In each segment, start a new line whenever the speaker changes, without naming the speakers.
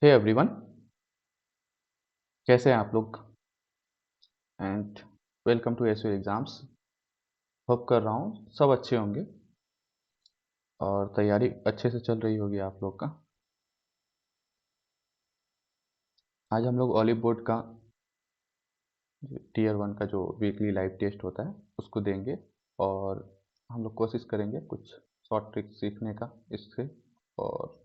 Hey everyone, कैसे हैं आप लोग? And welcome to SU exams. Hope कर रहा हूँ सब अच्छे होंगे और तैयारी अच्छे से चल रही होगी आप लोग का। आज हम लोग ऑलिव बोर्ड का टीयर 1 का जो वीकली लाइव टेस्ट होता है उसको देंगे और हम लोग कोशिश करेंगे कुछ शॉर्ट ट्रिक्स सीखने का इससे, और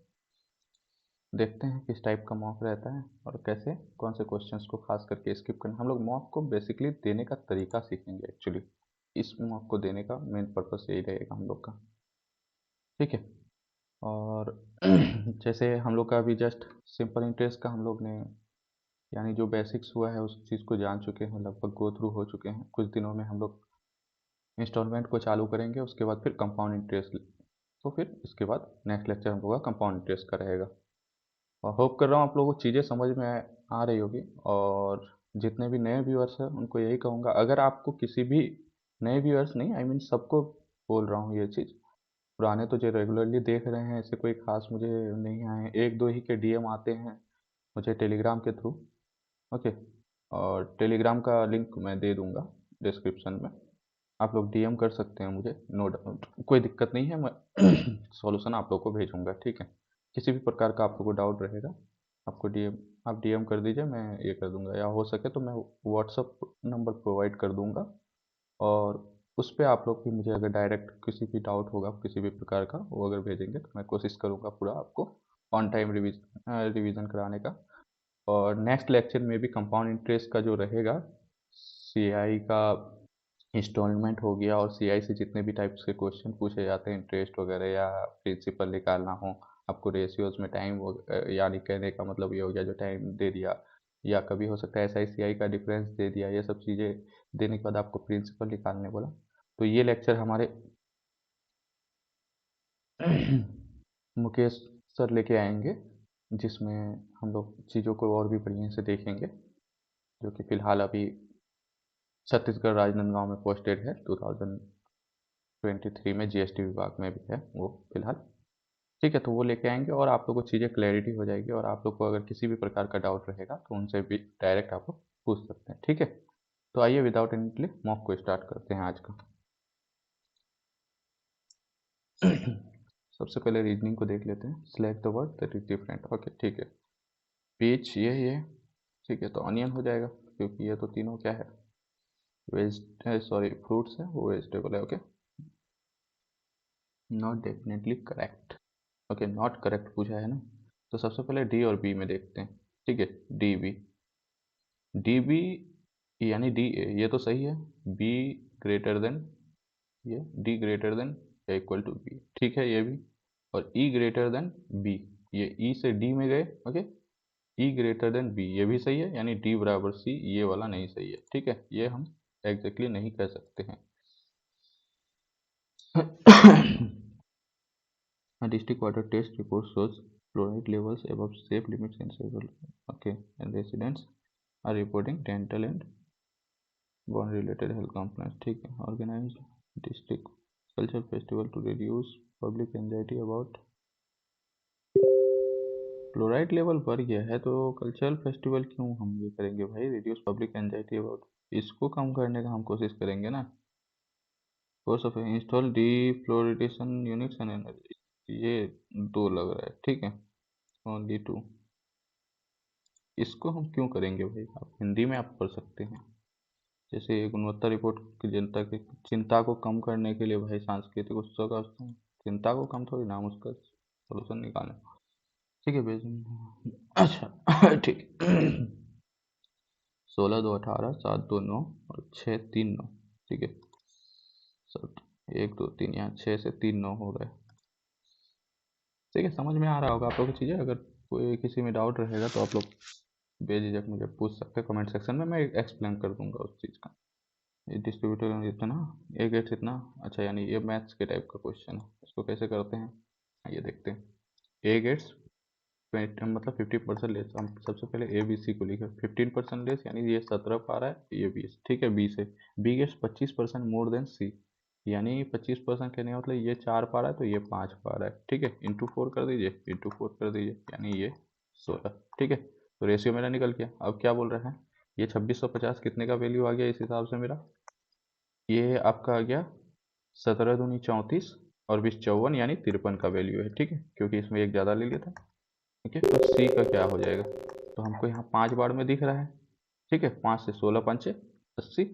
देखते हैं किस टाइप का मॉक रहता है और कैसे कौन से क्वेश्चंस को खास करके स्किप करना। हम लोग मॉक को बेसिकली देने का तरीका सीखेंगे। एक्चुअली इस मॉक को देने का मेन पर्पस यही रहेगा हम लोग का, ठीक है। और जैसे हम लोग का अभी जस्ट सिंपल इंटरेस्ट का हम लोग ने यानी जो बेसिक्स हुआ है उस चीज़ को जान चुके हैं, लगभग गो थ्रू हो चुके हैं। कुछ दिनों में हम लोग इंस्टॉलमेंट को चालू करेंगे, उसके बाद फिर कंपाउंड इंटरेस्ट, तो फिर इसके बाद नेक्स्ट लेक्चर हम लोग का कंपाउंड इंटरेस्ट का रहेगा। और होप कर रहा हूँ आप लोगों को चीज़ें समझ में आ रही होगी। और जितने भी नए व्यूअर्स हैं उनको यही कहूँगा, अगर आपको किसी भी नए व्यूअर्स नहीं, आई मीन सबको बोल रहा हूँ ये चीज़, पुराने तो जो रेगुलरली देख रहे हैं ऐसे कोई खास मुझे नहीं आए, एक दो ही के डीएम आते हैं मुझे टेलीग्राम के थ्रू। ओके, और टेलीग्राम का लिंक मैं दे दूंगा डिस्क्रिप्शन में, आप लोग डीएम कर सकते हैं मुझे, नो डाउट, कोई दिक्कत नहीं है। मैं सॉल्यूशन आप लोग को भेजूंगा, ठीक है। किसी भी प्रकार का आप लोग को डाउट रहेगा, आपको डीएम आप डीएम कर दीजिए, मैं ये कर दूंगा, या हो सके तो मैं व्हाट्सअप नंबर प्रोवाइड कर दूंगा। और उस पे आप लोग भी मुझे अगर डायरेक्ट किसी भी डाउट होगा किसी भी प्रकार का, वो अगर भेजेंगे तो मैं कोशिश करूँगा पूरा आपको ऑन टाइम रिवीजन कराने का। और नेक्स्ट लेक्चर में भी कंपाउंड इंटरेस्ट का जो रहेगा, सीआई का इंस्टॉलमेंट हो गया, और सीआई से जितने भी टाइप्स के क्वेश्चन पूछे जाते हैं इंटरेस्ट वगैरह या प्रिंसिपल निकालना हो, आपको रेशियोज में टाइम, यानी कहने का मतलब ये हो गया जो टाइम दे दिया, या कभी हो सकता है एस आई सी आई का डिफरेंस दे दिया, ये सब चीज़ें देने के बाद आपको प्रिंसिपल निकालने बोला, तो ये लेक्चर हमारे मुकेश सर लेके आएंगे, जिसमें हम लोग चीज़ों को और भी बढ़िया से देखेंगे, जो कि फ़िलहाल अभी छत्तीसगढ़ राजनांदगांव में पोस्टेड है, 2023 में जीएसटी विभाग में भी है वो फ़िलहाल, ठीक है। तो वो लेके आएंगे और आप लोग को चीज़ें क्लैरिटी हो जाएगी, और आप लोग को अगर किसी भी प्रकार का डाउट रहेगा तो उनसे भी डायरेक्ट आप लोग पूछ सकते हैं, ठीक है। तो आइए विदाउट एनी डिले मॉक को स्टार्ट करते हैं आज का। सबसे पहले रीजनिंग को देख लेते हैं। Select the word that is different, okay ठीक है। पीच ये ठीक है, तो ऑनियन हो जाएगा क्योंकि ये तो तीनों क्या है, वेज सॉरी फ्रूट्स है, वो वेजिटेबल है, okay. Not definitely correct, okay not correct पूछा है ना, तो सबसे पहले डी और बी में देखते हैं, ठीक है। डी बी, डी बी यानी डी ए ये तो सही है, बी ग्रेटर देन, ये डी ग्रेटर देन या इक्वल टू बी, ठीक है ये भी। और ई ग्रेटर देन बी, ये ई से डी में गए, ओके। ई ग्रेटर देन बी ये भी सही है, यानी डी बराबर सी, ये वाला नहीं सही है, ठीक है। ये हम एग्जैक्टली नहीं कह सकते हैं। A district water test report shows fluoride levels above safe limits in several, okay, and residents are reporting dental and bone related health complaints, ठीक है। Organized district cultural festival to reduce public anxiety about fluoride level बढ़ गया है, तो cultural festival क्यों हम ये करेंगे भाई, रिड्यूस पब्लिक एंजाइटी अबाउट, इसको कम करने का हम कोशिश करेंगे ना। Course of install D fluoridation units and energy, ये दो लग रहा है, ठीक है, ओनली टू। इसको हम क्यों करेंगे भाई, आप हिंदी में आप पढ़ सकते हैं। जैसे गुणवत्ता रिपोर्ट की जनता की चिंता को कम करने के लिए भाई सांस्कृतिक उत्सव का चिंता को कम थोड़ी ना, उसका सोल्यूशन निकालें, ठीक है अच्छा ठीक। 16 2 18 7 2 9 और 6 3 9, ठीक है। सब 1 2 3, यहाँ 6 से 3 9 हो गए, ठीक है। समझ में आ रहा होगा आप लोग को चीज़ें, अगर कोई किसी में डाउट रहेगा तो आप लोग बेझिझक मुझे पूछ सकते हैं कमेंट सेक्शन में, मैं एक्सप्लेन कर दूंगा उस चीज़ का। ये डिस्ट्रीब्यूटर इतना, ए गेट्स इतना, अच्छा यानी ये मैथ्स के टाइप का क्वेश्चन है, इसको कैसे करते हैं ये देखते हैं। ए गेट्स मतलब 50% लेस, हम सबसे पहले ए बी सी को लिखे 15% लेस, यानी ये 17 पा रहा है, ये 20, ठीक है। बी से बी गेट्स 25% मोर देन सी, यानी 25% कहने का मतलब ये 4 पा रहा है तो ये 5 पा रहा है, ठीक है। इंटू 4 कर दीजिए, इंटू 4 कर दीजिए, यानी ये 16, ठीक है। तो रेशियो मेरा निकल गया। अब क्या बोल रहा है, ये 2650 कितने का वैल्यू आ गया इस हिसाब से मेरा, ये आपका आ गया 17 दूनी 34 और 20 54 यानी 53 का वैल्यू है, ठीक है, क्योंकि इसमें एक ज़्यादा ले लिया था। ठीक है, तो सी का क्या हो जाएगा, तो हमको यहाँ 5 बार में दिख रहा है, ठीक है, 5 से 16 पंचे 80,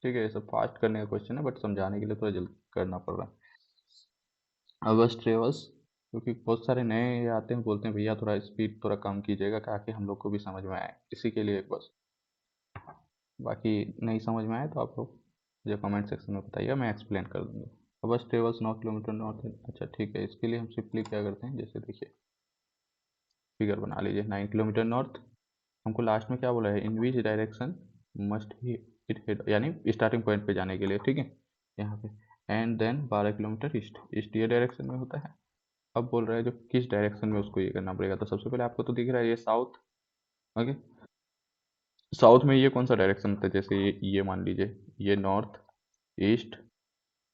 ठीक है। ये सब फास्ट करने का क्वेश्चन है, बट समझाने के लिए थोड़ा जल्दी करना पड़ रहा है। अगस्त ट्रेवल्स, क्योंकि बहुत सारे नए ये आते हैं, बोलते हैं भैया थोड़ा स्पीड थोड़ा कम कीजिएगा ताकि हम लोग को भी समझ में आए, इसी के लिए बस। बाकी नहीं समझ में आए तो आप लोग मुझे कमेंट सेक्शन में बताइएगा, मैं एक्सप्लेन कर दूँगा। अगस्त ट्रेवल्स 9 किलोमीटर नॉर्थ है, अच्छा ठीक है। इसके लिए हम सिंपली क्या करते हैं, जैसे देखिए फिगर बना लीजिए, 9 किलोमीटर नॉर्थ, हमको लास्ट में क्या बोला है, in which direction must he it head, यानी स्टार्टिंग पॉइंट पे जाने के लिए, ठीक है, यहाँ पे। And then 12 kilometre east, east ये डायरेक्शन में होता है। अब बोल रहा है जो किस डायरेक्शन में उसको ये करना पड़ेगा, तो सबसे पहले आपको तो दिख रहा है ये साउथ, ओके। साउथ में ये कौन सा डायरेक्शन होता है, जैसे ये मान लीजिए ये नॉर्थ, ईस्ट,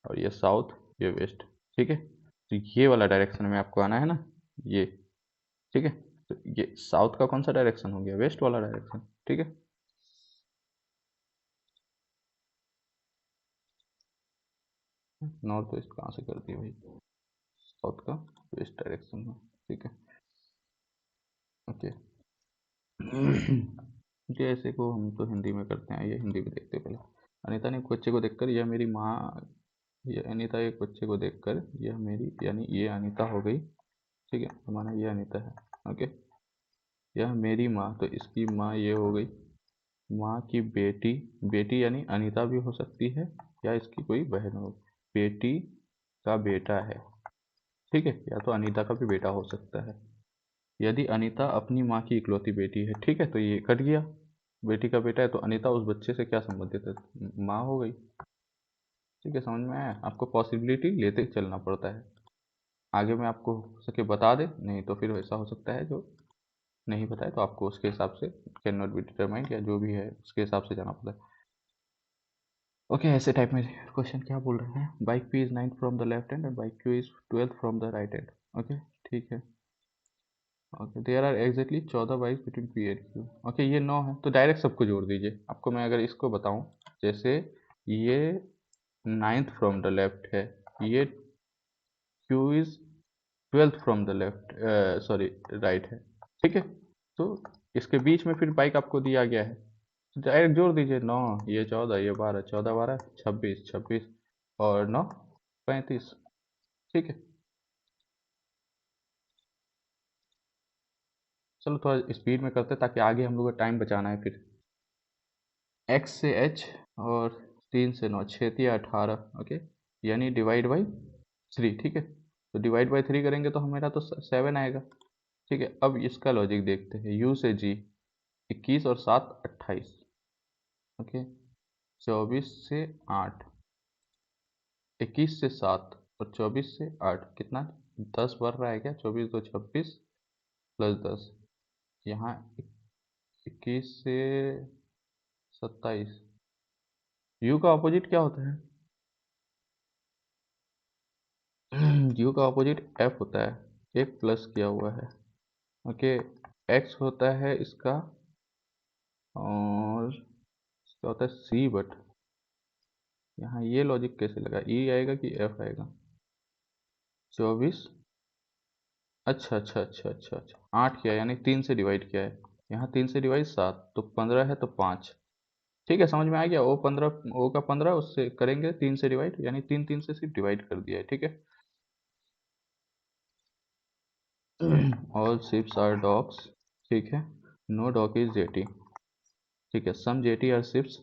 और ये साउथ, ये वेस्ट, ठीक है। तो ये वाला डायरेक्शन में आपको आना है ना, ये, ठीक है। तो ये साउथ का कौन सा डायरेक्शन हो गया, वेस्ट वाला डायरेक्शन, ठीक है। नॉर्थ वेस्ट कहाँ से कर दिया भाई, साउथ का वेस्ट डायरेक्शन में, ठीक है, ओके। जी ऐसे को हम तो हिंदी में करते हैं, ये हिंदी में देखते हैं पहले। अनीता ने एक बच्चे को देखकर, यह मेरी माँ, ये अनीता एक बच्चे को देखकर, यह मेरी, यानी ये अनीता हो गई, ठीक है, तो माना ये अनीता है, ओके। यह मेरी माँ, तो इसकी माँ ये हो गई, माँ की बेटी, बेटी यानी अनीता भी हो सकती है या इसकी कोई बहन हो, बेटी का बेटा है, ठीक है, या तो अनीता का भी बेटा हो सकता है। यदि अनीता अपनी माँ की इकलौती बेटी है, ठीक है, तो ये कट गया, बेटी का बेटा है तो अनीता उस बच्चे से क्या संबंधित है, माँ हो गई, ठीक है। समझ में आया, आपको पॉसिबिलिटी लेते चलना पड़ता है, आगे में आपको हो सके बता दे, नहीं तो फिर वैसा हो सकता है जो नहीं बताए तो आपको उसके हिसाब से कैन नॉट बी डिटरमाइंड या जो भी है उसके हिसाब से जाना पड़ता है, ओके। ऐसे टाइप में क्वेश्चन क्या बोल रहे हैं, bike P is 9 from the left hand and bike Q is 12 from the right hand, okay, ठीक है, okay. There are exactly 14 bike between P and Q, okay, ये 9 है तो डायरेक्ट सबको जोड़ दीजिए। आपको मैं अगर इसको बताऊं, जैसे ये 9th फ्रॉम द लेफ्ट है, ये Q is 12th from the left, sorry right है, ठीक है। तो इसके बीच में फिर बाइक आपको दिया गया है, तो डायरेक्ट जोड़ दीजिए, 9 ये 14 ये 12, 14 12 26 26 और 9 35, ठीक है। चलो थोड़ा स्पीड में करते हैं ताकि आगे हम लोग का टाइम बचाना है फिर। एक्स से एच और 3 से 9, 6 या 18, ओके, यानी डिवाइड बाई 3, ठीक है। तो डिवाइड बाई 3 करेंगे तो हमारा तो 7 आएगा, ठीक है। अब इसका लॉजिक देखते हैं, यू से जी, 21 और 7 28, ओके, 24 से 8, 21 से 7 और 24 से 8 कितना, 10 बढ़ रहा है क्या, 24 तो 26 प्लस 10, यहाँ 21 से 27, यू का अपोजिट क्या होता है, यू का अपोजिट एफ होता है, एक प्लस किया हुआ है, ओके। एक्स होता है इसका, और इसका होता है सी, बट यहाँ ये लॉजिक कैसे लगा, ई आएगा कि एफ आएगा, 24, अच्छा अच्छा अच्छा अच्छा अच्छा, 8 किया यानी 3 से डिवाइड किया है, यहाँ 3 से डिवाइड 7 तो 15 है तो 5, ठीक है, समझ में आ गया। ओ 15, ओ का 15 उससे करेंगे 3 से डिवाइड, यानी 3 3 से सिर्फ डिवाइड कर दिया है, ठीक है। ऑल शिप्स आर डॉग्स, ठीक है, नो डॉग इज जेटी, ठीक है। Some jetty are ships,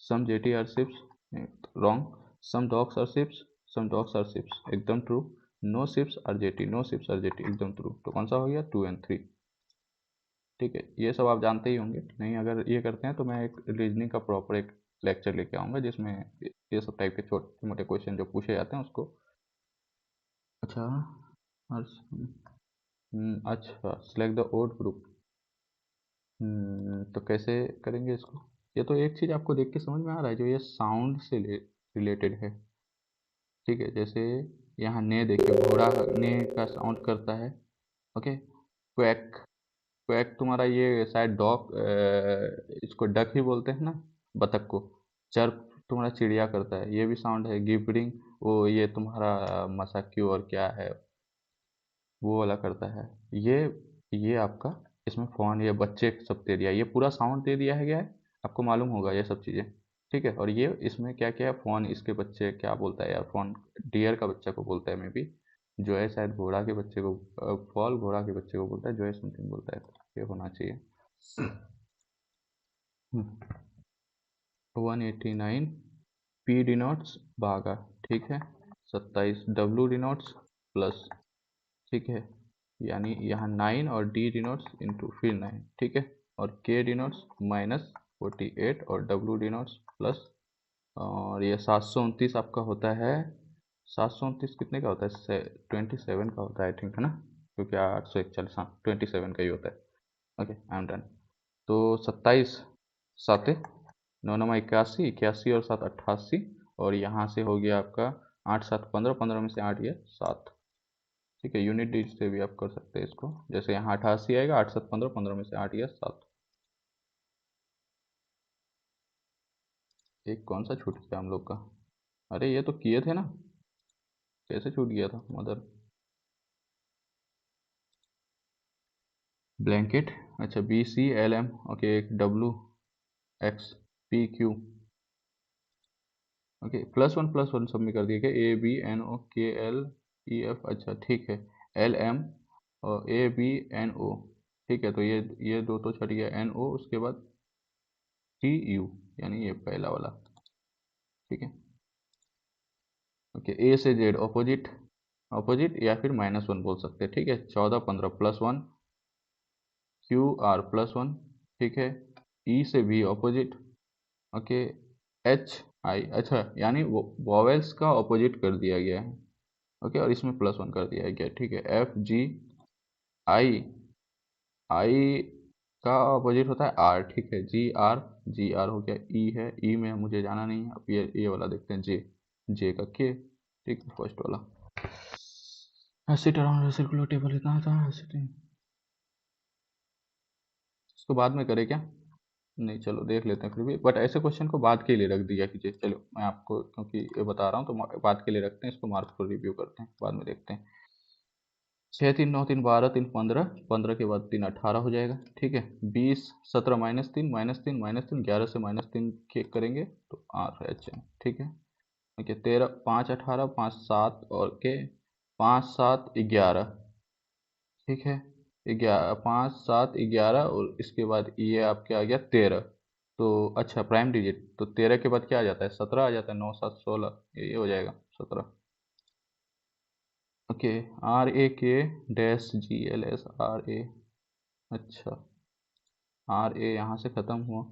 some jetty are ships, wrong. Some dogs are ships, some dogs are ships, एकदम true. No ships are jetty, no ships are jetty, एकदम true. तो कौन सा हो गया, 2 and 3, ठीक है। ये सब आप जानते ही होंगे, नहीं अगर ये करते हैं तो मैं एक रीजनिंग का प्रॉपर एक लेक्चर लेके आऊँगा जिसमें ये सब टाइप के छोटे मोटे क्वेश्चन जो पूछे जाते हैं उसको, अच्छा। अच्छा, सेलेक्ट द ओड ग्रुप, तो कैसे करेंगे इसको, ये तो एक चीज़ आपको देख के समझ में आ रहा है जो ये साउंड से रिलेटेड है, ठीक है। जैसे यहाँ ने देखिए घोड़ा ने का साउंड करता है। ओके, क्वैक, क्वैक तुम्हारा ये शायद डॉग, इसको डक ही बोलते हैं ना, बतख को। चर्प तुम्हारा चिड़िया करता है, ये भी साउंड है। गिबरिंग वो ये तुम्हारा मसाक्यू और क्या है वो वाला करता है। ये आपका इसमें फ़ोन, ये बच्चे सब दे दिया, ये पूरा साउंड दे दिया है, क्या है आपको मालूम होगा ये सब चीज़ें। ठीक है, और ये इसमें क्या क्या है, फ़ोन इसके बच्चे क्या बोलता है यार, फ़ोन डियर का बच्चा को बोलता है मे बी। जो है शायद घोड़ा के बच्चे को, फॉल घोड़ा के बच्चे को बोलता है, जो है समथिंग बोलता है, ये होना चाहिए। 189 पी डिनोट्स भागा, ठीक है। 27 डब्ल्यू डिनोट्स प्लस, ठीक है, यानी यहाँ 9 और डी डिनोट्स इंटू फिर 9, ठीक है, और के डिनोट्स माइनस 48 और डब्ल्यू डिनोट्स प्लस, और ये 729 आपका होता है। 729 कितने का होता है? 27 का होता है आई थिंक, है ना, क्योंकि 841, हाँ 27 का ही होता है। Okay, I am done. तो 27 सात 9 9 81, 81 और 7 88, और यहाँ से हो गया आपका 8 7 15, 15 में से 8 गया 7। ठीक है, यूनिट डिजिट से भी आप कर सकते हैं इसको, जैसे यहाँ 88 आएगा, 8 7 15, 15 में से 8 गया 7। एक कौन सा छूट गया हम लोग का? अरे ये तो किए थे ना, कैसे छूट गया था मदर? ब्लैंकेट, अच्छा B C L M, okay, एक W X P Q, okay, plus one सब में कर दिया क्या? ए बी एन ओ के एल ई एफ, अच्छा ठीक है, एल एम और ए बी एन ओ, ठीक है, तो ये दो तो छट गया, एन ओ, उसके बाद टी यू, यानी ये पहला वाला, ठीक है। ओके, ए से जेड ऑपोजिट, ऑपोजिट या फिर -1 बोल सकते हैं, ठीक है। 14 15 +1, क्यू आर +1, ठीक है। ई से भी ऑपोजिट, ओके। एच आई, अच्छा यानी वो वॉवेल्स का ऑपोजिट कर दिया गया है, ओके, और इसमें +1 कर दिया गया, ठीक है। एफ जी आई, आई का ऑपोजिट होता है आर, ठीक है, जी आर, जी आर हो गया। ई है, ई में मुझे जाना नहीं है, अब ये वाला देखते हैं, जे, जे का के, ठीक है, फर्स्ट वाला। सिट अराउंड सर्कुलर टेबल इतना था, सिटिंग, इसको बाद में करें क्या? नहीं, चलो देख लेते हैं फिर भी, बट ऐसे क्वेश्चन को बाद के लिए रख दिया कीजिए। चलो मैं आपको क्योंकि ये बता रहा हूँ तो बाद के लिए रखते हैं, इसको मार्क्स को रिव्यू करते हैं, बाद में देखते हैं। 6 3 9 3 12 3 15, 15 के बाद 3 18 हो जाएगा, ठीक है। 20 17 -3 -3 -3, 11 से -3 करेंगे तो आर एच एम, ठीक है। ओके, 13 5 18 5 7 और के 5 7 11, ठीक है। 11 5 7 11, और इसके बाद ये आपके आ गया 13। तो अच्छा प्राइम डिजिट, तो 13 के बाद क्या आ जाता है? 17 आ जाता है, 9 7 16, ये हो जाएगा 17। Okay, R A K dash G L S R A, अच्छा आर ए यहाँ से ख़त्म हुआ,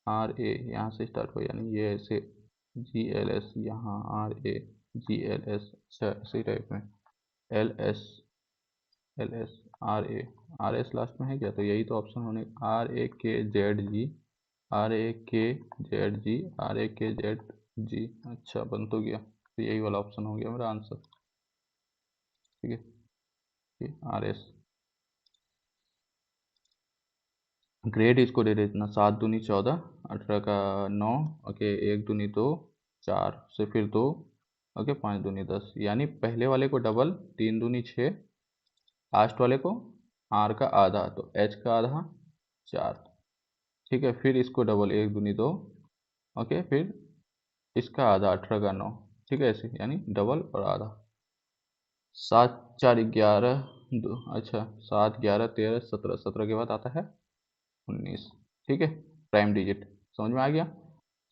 आर ए यहाँ से स्टार्ट हुआ, यानी ये ऐसे जी एल एस, यहाँ R A G L S, अच्छा इसी टाइप में L S, L S R A, R S last में है क्या? तो यही तो ऑप्शन होने, आर ए के जेड जी, आर ए के जेड जी, आर ए के जेड जी, अच्छा बन तो गया, तो यही वाला ऑप्शन हो गया मेरा आंसर, ठीक है, आर एस। ग्रेड इसको दे देना 7 दूनी 14, 18 का 9, ओके, 1 दूनी 2, 4 से फिर 2, ओके, 5 दूनी 10, यानी पहले वाले को डबल, 3 दूनी 6, लास्ट वाले को आर का आधा, तो एच का आधा 4, ठीक है। फिर इसको डबल, 1 दूनी 2, ओके, फिर इसका आधा 18 का 9, ठीक है, ऐसे यानी डबल और आधा। 7 4 11 दो, अच्छा 7 11 13 17, 17 के बाद आता है 19, ठीक है, प्राइम डिजिट समझ में आ गया।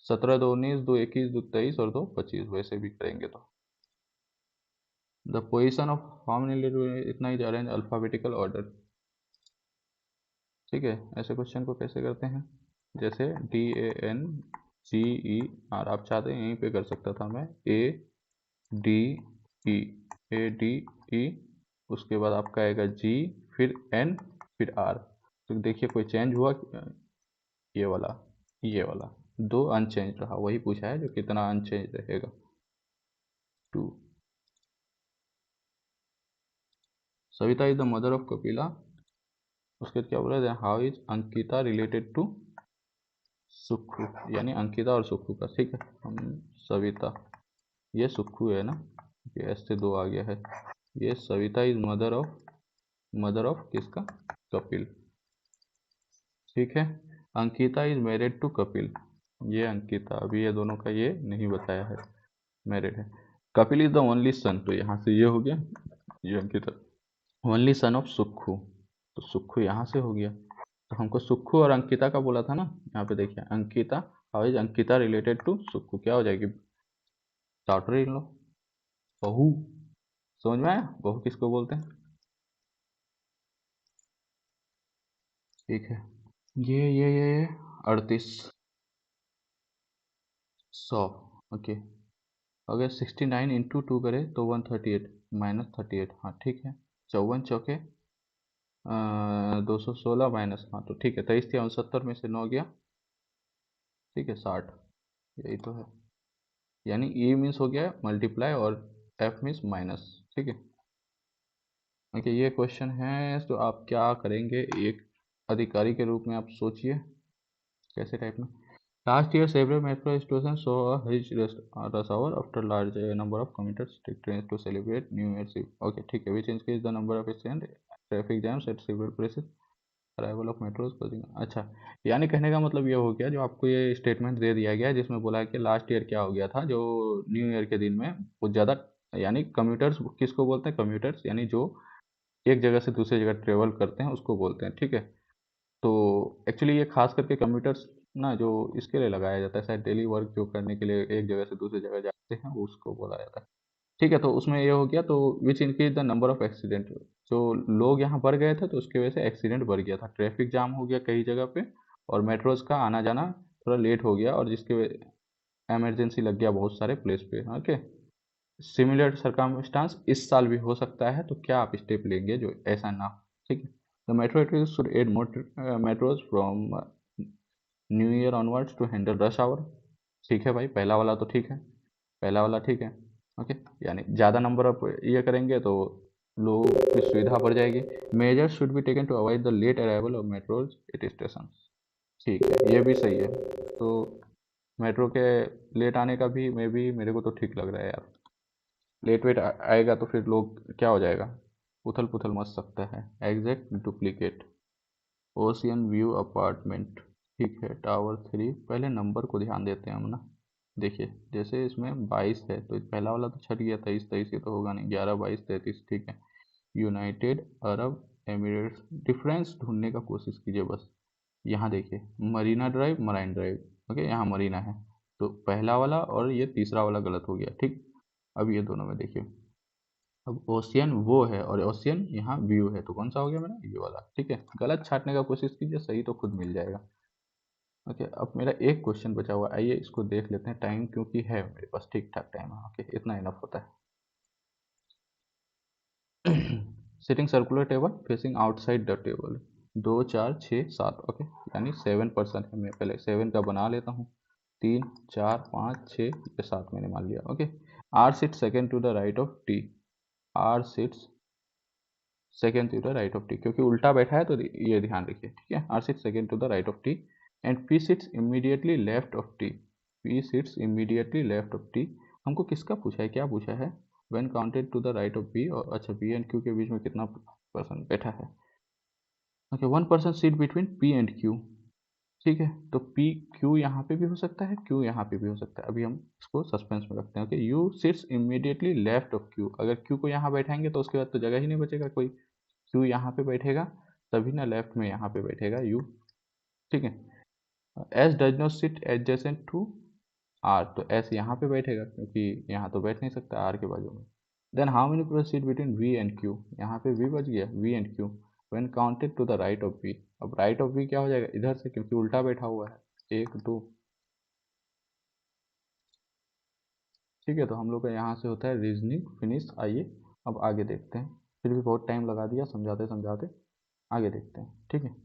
17 2 19, 2 21, 2 23 और 2 25, वैसे भी करेंगे तो the position of how many, इतना ही जा रहे हैं अल्फ़ाबेटिकल ऑर्डर, ठीक है। ऐसे क्वेश्चन को कैसे करते हैं, जैसे D A N G E R, आप चाहते हैं यहीं पे कर सकता था मैं, A D E, A D E, उसके बाद आपका आएगा जी, फिर एन, फिर आर, तो देखिए कोई चेंज हुआ? ये वाला, ये वाला दो अनचेंज रहा, वही पूछा है जो कितना अनचेंज रहेगा। 2। Savita is the mother of Kapila. उसके बाद क्या बोला है, how is Ankita related to Sukhu, यानी अंकिता और सुक्खू का, ठीक है। हम सविता, ये सुक्खू है ना, ये एस से 2 आ गया है। ये सविता इज मदर ऑफ किसका, कपिल, ठीक है। Ankita is married to Kapil, ये अंकिता, अभी ये दोनों का ये नहीं बताया है, मैरिड है। Kapil is the only son, तो यहाँ से ये हो गया, ये Ankita only son of Sukhu, तो सुक्खू यहाँ से हो गया। तो हमको सुक्खू और अंकिता का बोला था ना, यहाँ पे देखिए Ankita, how is Ankita related to Sukhu, क्या हो जाएगी, डॉटर इन लो, बहू। समझ में आया, बहू किसको बोलते हैं, ठीक है। ये 38 100, ओके। अगर 69 इंटू 2 करें तो 138 माइनस 38, हाँ ठीक है। 54 चौके 216 माइनस, हाँ तो ठीक है। 23 में से 9 गया, ठीक है 60, यही तो है। यानी ए मीन्स हो गया मल्टीप्लाई और एफ मीन्स माइनस, ठीक है। ओके, ये क्वेश्चन है, तो आप क्या करेंगे, एक अधिकारी के रूप में आप सोचिए कैसे टाइप में। Last year several metro station so his rush hour after large number of commuters take trains to celebrate New Year's Eve. Okay, ठीक है, which increase the number of accident, traffic jams at several places, arrival of metros coaching. अच्छा, यानी कहने का मतलब ये हो गया, जो आपको ये स्टेटमेंट दे दिया गया है जिसमें बोला है कि लास्ट ईयर क्या हो गया था, जो न्यू ईयर के दिन में बहुत ज़्यादा, यानी कम्यूटर्स किसको बोलते हैं, कम्यूटर्स यानी जो एक जगह से दूसरी जगह ट्रेवल करते हैं उसको बोलते हैं, ठीक है। तो एक्चुअली ये खास करके कम्यूटर्स ना, जो इसके लिए लगाया जाता है, शायद डेली वर्क जो करने के लिए एक जगह से दूसरी जगह जाते हैं उसको बोला जाता है, ठीक है। तो उसमें ये हो गया, तो which increase the number of accident, जो लोग यहाँ बढ़ गए थे तो उसकी वजह से एक्सीडेंट बढ़ गया था, ट्रैफिक जाम हो गया कई जगह पे, और मेट्रोज का आना जाना थोड़ा लेट हो गया, और जिसके एमरजेंसी लग गया बहुत सारे प्लेस पे, ओके। सिमिलर सरकमस्टांस इस साल भी हो सकता है, तो क्या आप स्टेप लेंगे जो ऐसा ना हो, ठीक है। The metro should add more metros from new year onwards to handle rush hour, ठीक है भाई, पहला वाला तो ठीक है, पहला वाला ठीक है, ओके। यानी ज़्यादा नंबर ऑफ ये करेंगे तो लोगों की सुविधा बढ़ जाएगी। Measures should be taken to avoid the late arrival of metros at station, ठीक है, ये भी सही है। तो मेट्रो के लेट आने का भी मेरे को तो ठीक लग रहा है यार, लेट वेट आएगा तो फिर लोग क्या हो जाएगा, उथल पुथल मच सकता है। Exact duplicate, ocean view apartment, ठीक है। टावर 3, पहले नंबर को ध्यान देते हैं हम ना, देखिए जैसे इसमें 22 है तो पहला वाला तो छट गया, 23 23 ये तो होगा नहीं, 11 22 33, ठीक है। यूनाइटेड अरब एमिरेट्स, डिफरेंस ढूंढने का कोशिश कीजिए बस। यहाँ देखिए Marina drive, marine drive, okay, यहाँ मरीना है, तो पहला वाला और ये तीसरा वाला गलत हो गया, ठीक। अब ये दोनों में देखिए, अब ओशियन वो है और ओशियन यहाँ व्यू है, तो कौन सा हो गया मेरा, ये वाला, ठीक है। गलत छाटने का कोशिश कीजिए, सही तो खुद मिल जाएगा, ओके। अब मेरा एक क्वेश्चन बचा हुआ है, आइए इसको देख लेते हैं, टाइम क्योंकि है मेरे पास ठीक ठाक टाइम है, ओके, इतना इनफ होता है। Sitting circular table facing outside the table, 2 4 6 7, okay, यानी 7% है। मैं पहले 7 का बना लेता हूँ, 3 4 5 6 ये 7 मैंने मान लिया, okay. R sit second to the right of T, R sits second to the right of T, क्योंकि उल्टा बैठा है तो ये ध्यान रखिए, ठीक है। R sits second to the right of T and P sits immediately left of T, P sits immediately left of T. हमको किसका पूछा है, क्या पूछा है, when counted to the right of B, और अच्छा बी एंड क्यू के बीच में कितना पर्सन बैठा है, okay. 1 person seat between P and Q, ठीक है। तो पी क्यू यहाँ पे भी हो सकता है, क्यू यहाँ पे भी हो सकता है, अभी हम इसको सस्पेंस में रखते हैं, okay. U sits immediately left of Q, अगर क्यू को यहाँ बैठाएंगे तो उसके बाद तो जगह ही नहीं बचेगा कोई, क्यू यहाँ पे बैठेगा तभी ना लेफ्ट में यहाँ पे बैठेगा यू, ठीक है। S does not sit adjacent to R, तो एस यहाँ पे बैठेगा क्योंकि यहाँ तो बैठ नहीं सकता आर के बाजू में। Then how many people seat between V and Q, यहाँ पे वी बच गया, V and Q when counted to the right of V. अब राइट ऑफ वी क्या हो जाएगा, इधर से, क्योंकि उल्टा बैठा हुआ है, 1 2, ठीक है। तो हम लोग का यहाँ से होता है रीजनिंग फिनिश। आइए अब आगे देखते हैं, फिर भी बहुत टाइम लगा दिया समझाते समझाते, आगे देखते हैं, ठीक है।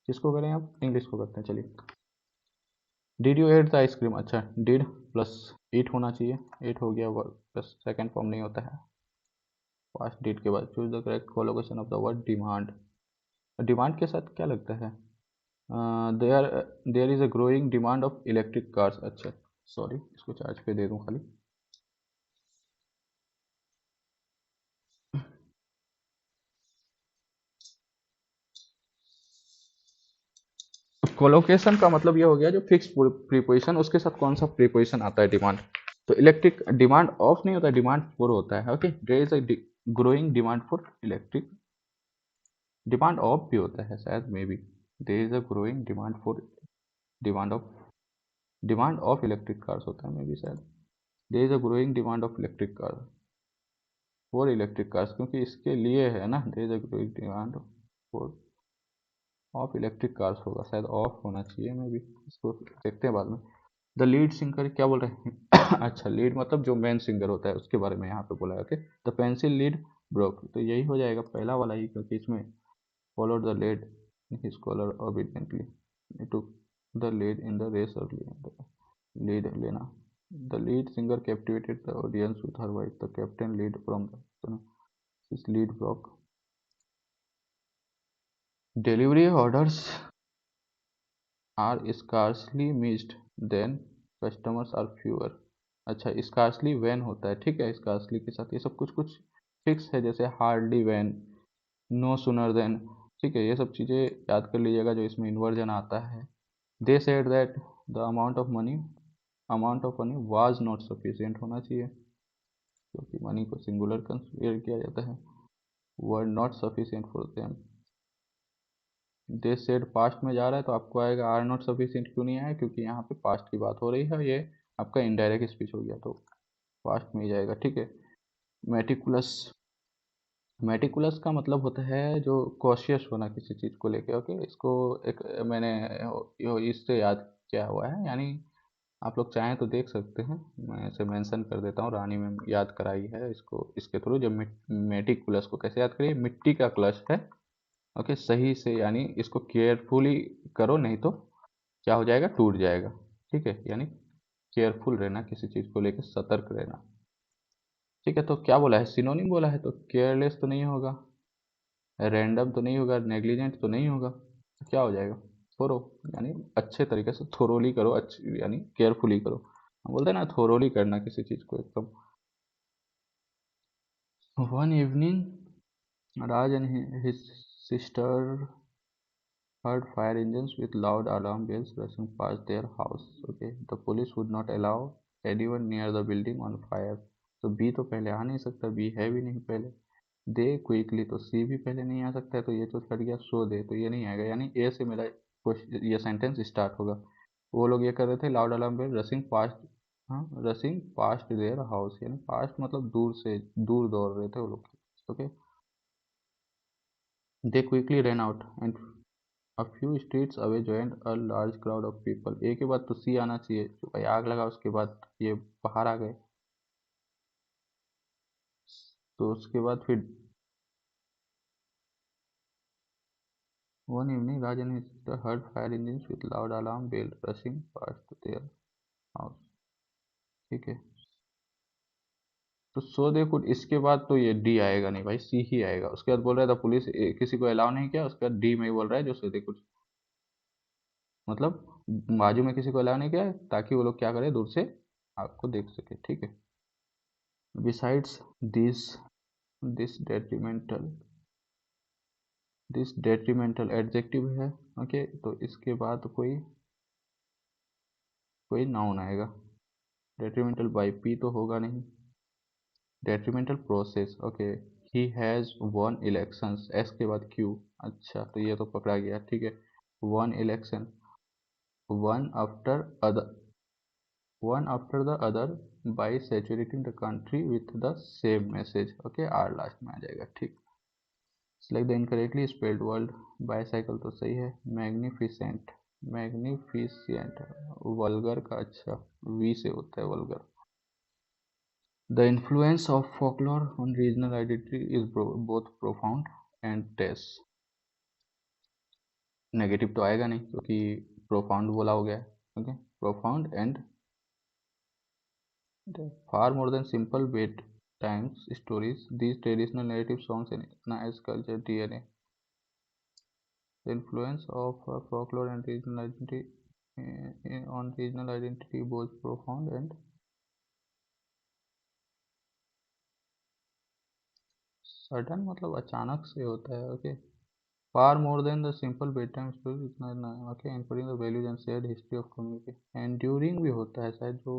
किसको करें, अब इंग्लिश को करते हैं, चलिए। Did you at the ice cream, अच्छा डिड प्लस ईट होना चाहिए, ईट हो गया, वर्ब प्लस सेकेंड फॉर्म नहीं होता है पास्ट डिड के बाद। Choose the correct collocation of the word demand. Demand के साथ क्या लगता है, there there is a growing demand of electric cars. अच्छा सॉरी, इसको चार्ज पे दे दूं खाली। कोलोकेशन का मतलब ये हो गया जो फिक्स प्रीपोजिशन, उसके साथ कौन सा प्रीपोजिशन आता है डिमांड। तो इलेक्ट्रिक डिमांड ऑफ नहीं होता, डिमांड फॉर होता है। Okay, there is a growing demand for electric, demand of भी होता है शायद, maybe. There is a growing demand for, demand of electric cars होता है मे बी शायद। There is a growing demand of electric car, for electric cars, क्योंकि इसके लिए है ना। There is a growing demand for of electric cars होगा शायद, ऑफ होना चाहिए मे बी, इसको देखते हैं बाद में। द लीड सिंगर क्या बोल रहे हैं अच्छा लीड मतलब जो मेन सिंगर होता है उसके बारे में यहाँ पे बोला है। Okay, the pencil lead broke, तो यही हो जाएगा पहला वाला ही, क्योंकि इसमें followed the lead his collar obediently to the lead in the race early, lead लेना। The lead singer captivated the audience with her voice, the captain lead from the lead broke. Delivery orders are scarcely missed then customers are fewer. अच्छा, scarcely when होता है, ठीक है, scarcely के साथ ये सब कुछ कुछ फिक्स है, जैसे hardly when, no sooner than, ठीक है, ये सब चीज़ें याद कर लीजिएगा जो इसमें इन्वर्जन आता है। They said that the amount of money was not sufficient होना चाहिए, क्योंकि मनी को सिंगुलर कंसिडर किया जाता है। Word not sufficient for them. They said past में जा रहा है तो आपको आएगा आर नॉट सफिशिएंट, क्यों नहीं आया, क्योंकि यहाँ पे पास्ट की बात हो रही है, ये आपका इनडायरेक्ट स्पीच हो गया तो पास्ट में ही जाएगा, ठीक है। मेटिकुलस, मेटिकुलस का मतलब होता है जो कॉशियस होना किसी चीज़ को लेके। ओके, इसको एक मैंने इससे याद किया हुआ है, यानी आप लोग चाहें तो देख सकते हैं, मैं इसे मेंशन कर देता हूँ, रानी में याद कराई है इसको इसके थ्रू। जब मेटिकुलस को कैसे याद करिए, मिट्टी का कलश है, ओके, सही से, यानी इसको केयरफुली करो, नहीं तो क्या हो जाएगा, टूट जाएगा, ठीक है, यानी केयरफुल रहना, किसी चीज़ को लेकर सतर्क रहना, ठीक है। तो क्या बोला है, सिनोनिम बोला है, तो केयरलेस तो नहीं होगा, रैंडम तो नहीं होगा, नेग्लिजेंट तो नहीं होगा, तो क्या हो जाएगा, थोरो, यानी अच्छे तरीके से थोरोली करो, अच्छी यानी केयरफुली करो, हम बोलते हैं ना थोरोली करना किसी चीज़ को एकदम। One evening Raj and his sister heard fire engines with loud alarm bells rushing past their house. Okay, the police would not allow anyone near the building on fire. तो बी तो पहले आ नहीं सकता, B है भी नहीं पहले। दे quickly, तो सी भी पहले नहीं आ सकता है, तो ये तो छट गया। सो दे, तो ये नहीं आएगा, यानी ए से मेरा ये सेंटेंस स्टार्ट होगा। वो लोग ये कर रहे थे, loud alarm bell rushing past, हाँ, रसिंग पास्ट देयर हाउस, यानी पास्ट मतलब दूर से, दूर दौड़ रहे थे वो लोग। Okay, they quickly run out and A few streets away joined a large crowd of people। ए के बाद तो सी आना चाहिए, जो भाई आग लगा उसके बाद ये बाहर आ गए, तो उसके बाद फिर one evening Rajan heard fire engines with loud alarm bell rushing past their house, ठीक है। तो सो दे कुड, इसके बाद तो ये डी आएगा नहीं भाई, सी ही आएगा। उसके बाद बोल रहा था पुलिस किसी को अलाउ नहीं किया, उसके बाद डी में ही बोल रहा है जो सो दे कुड, मतलब बाजू में किसी को अलाउ नहीं किया ताकि वो लोग क्या करे, दूर से आपको देख सके, ठीक है। Besides this this detrimental, this detrimental adjective है, ओके, तो इसके बाद कोई कोई नाउन आएगा। डेट्रीमेंटल बाई पी तो होगा नहीं, detrimental process, okay. He has one elections, S के बाद क्यू, अच्छा तो ये तो पकड़ा गया, ठीक है। One election, one after other, one after the other by saturating the country with the same message, okay, R last में आ जाएगा, ठीक। Select the incorrectly spelled word, bicycle तो सही है। मैग्निफिसेंट, मैग्निफिसेंट वल्गर का, अच्छा वी से होता है vulgar. The influence of folklore on regional identity is both profound and terse. Negative तो आएगा नहीं क्योंकि प्रोफाउंड बोला हो गया है, okay, profound and far more than simple bedtime stories. These traditional narrative songs recognize culture DNA. The influence of folklore and regional identity on regional identity both profound and sudden, मतलब अचानक से होता है. Okay, far more than the simple bedtime stories. Okay, including the values and shared history of community. Enduring भी होता है शायद, जो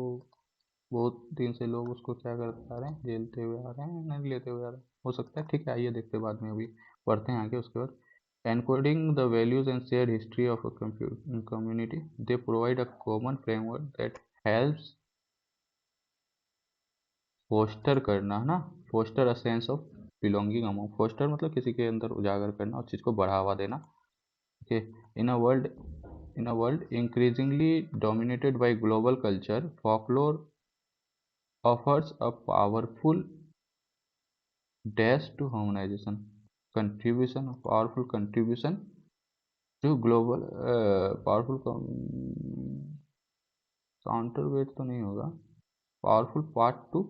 बहुत दिन से लोग उसको क्या करते आ रहे हैं, झेलते हुए आ रहे हैं, नहीं लेते हुए आ रहे हैं, हो सकता है. ठीक है, आइए देखते हैं बाद में, अभी पढ़ते हैं आगे. उसके बाद encoding the values and shared history of a community, they provide a common framework that helps foster करना, है ना, foster a sense of belonging among. Foster मतलब किसी के अंदर उजागर करना, उस चीज़ को बढ़ावा देना. Okay, in a world in a world increasingly dominated by global culture, folklore offers a powerful dash to harmonization, contribution, powerful contribution to global, powerful counter wait तो नहीं होगा, पावरफुल पार्ट टू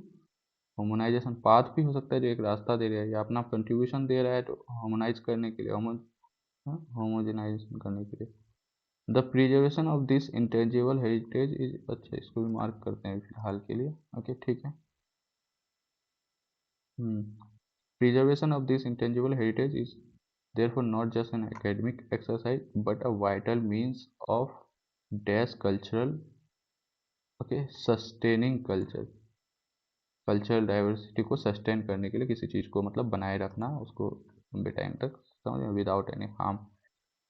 होमोनाइजेशन. पाथ भी हो सकता है, जो एक रास्ता दे रहा है या अपना कंट्रीब्यूशन दे रहा है, तो होमोनाइज करने के लिए, होमोजेनाइजेशन करने के लिए. The preservation of this intangible heritage is, अच्छा इसको भी मार्क करते हैं फिलहाल के लिए. ओके, ठीक है. Preservation of this intangible heritage is therefore not just an academic exercise but a vital means of dash cultural, okay, sustaining cultural diversity को सस्टेन करने के लिए, किसी चीज़ को मतलब बनाए रखना उसको लंबे टाइम तक, समझ, विदाउट एनी हार्म.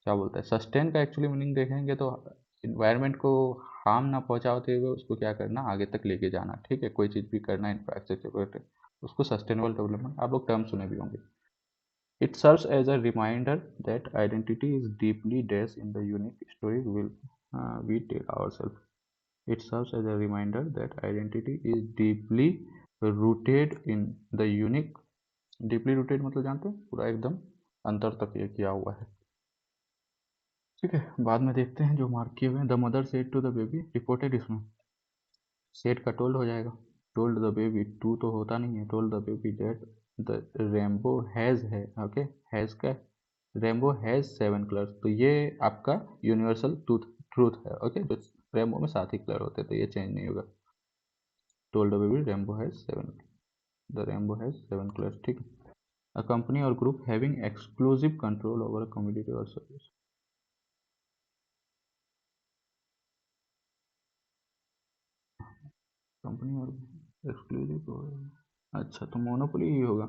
क्या बोलता है सस्टेन का एक्चुअली मीनिंग देखेंगे तो इन्वायरमेंट को हार्म ना पहुंचाते हुए उसको क्या करना, आगे तक लेके जाना. ठीक है, कोई चीज़ भी करना इंफ्रास्ट्रक्चर, उसको सस्टेनेबल डेवलपमेंट, आप लोग टर्म सुने भी होंगे. It serves as a reminder that identity is deeply dashed in the unique stories we tell ourselves. It serves as a reminder that identity is deeply rooted in the unique. Deeply rooted मतलब जानते हैं, पूरा एकदम अंतर तक ये किया हुआ है. ठीक है, बाद में देखते हैं जो मार्क किए हुए हैं. The mother said to the baby, reported, इसमें सेड का टोल्ड हो जाएगा. टोल्ड द बेबी, टू तो होता नहीं है. Told the baby that the rainbow has है. ओके, हैज़ का रेनबो हैज़ 7 कलर्स, तो ये आपका यूनिवर्सल ट्रूथ है. ओके, जो रेनबो में 7 ही कलर होते हैं, तो ये चेंज नहीं होगा. Told the baby rainbow has 7, the rainbow has 7 colours. ठीक है. अ कंपनी और group having exclusive control over a community और सर्विस. कंपनी और एक्सक्लूसिव, अच्छा तो मोनोपोली ही होगा.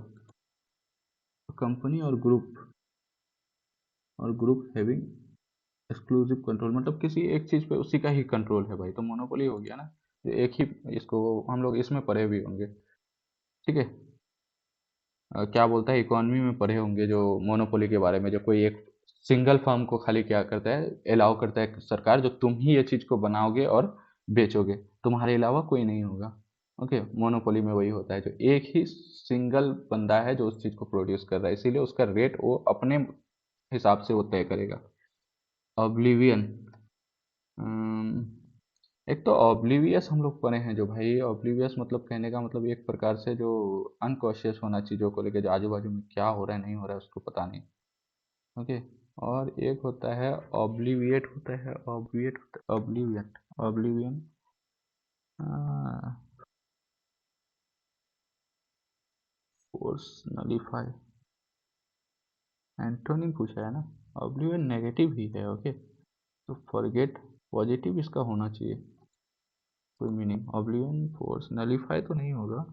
कंपनी और ग्रुप हैविंग एक्सक्लूसिव कंट्रोल, मतलब किसी एक चीज़ पे उसी का ही कंट्रोल है भाई, तो मोनोपोली हो गया ना. तो एक ही, इसको हम लोग इसमें पढ़े भी होंगे. ठीक है. क्या बोलता है, इकोनॉमी में पढ़े होंगे जो मोनोपोली के बारे में, जो कोई एक सिंगल फर्म को खाली क्या करता है, अलाउ करता है सरकार, जो तुम ही ये चीज़ को बनाओगे और बेचोगे, तुम्हारे अलावा कोई नहीं होगा. ओके, मोनोपोली में वही होता है, जो एक ही सिंगल बंदा है जो उस चीज़ को प्रोड्यूस कर रहा है, इसीलिए उसका रेट वो अपने हिसाब से वो तय करेगा. ऑब्लिवियन, एक तो ऑब्लिवियस हम लोग पढ़े हैं, जो भाई ऑब्लिवियस मतलब कहने का मतलब एक प्रकार से जो अनकॉशियस होना चीज़ों को लेकर, जो आजू बाजू में क्या हो रहा है नहीं हो रहा है उसको पता नहीं. ओके. और एक होता है ऑब्लिविएट, होता है obliviate, oblivion, oblivion, force, nullify, antonym पूछा है ना. ऑब्लिवियन नेगेटिव ही है. ओके, तो फॉरगेट पॉजिटिव इसका होना चाहिए कोई मीनिंग. ऑब्लिवियन, फोर्स, नलीफाई तो नहीं होगा.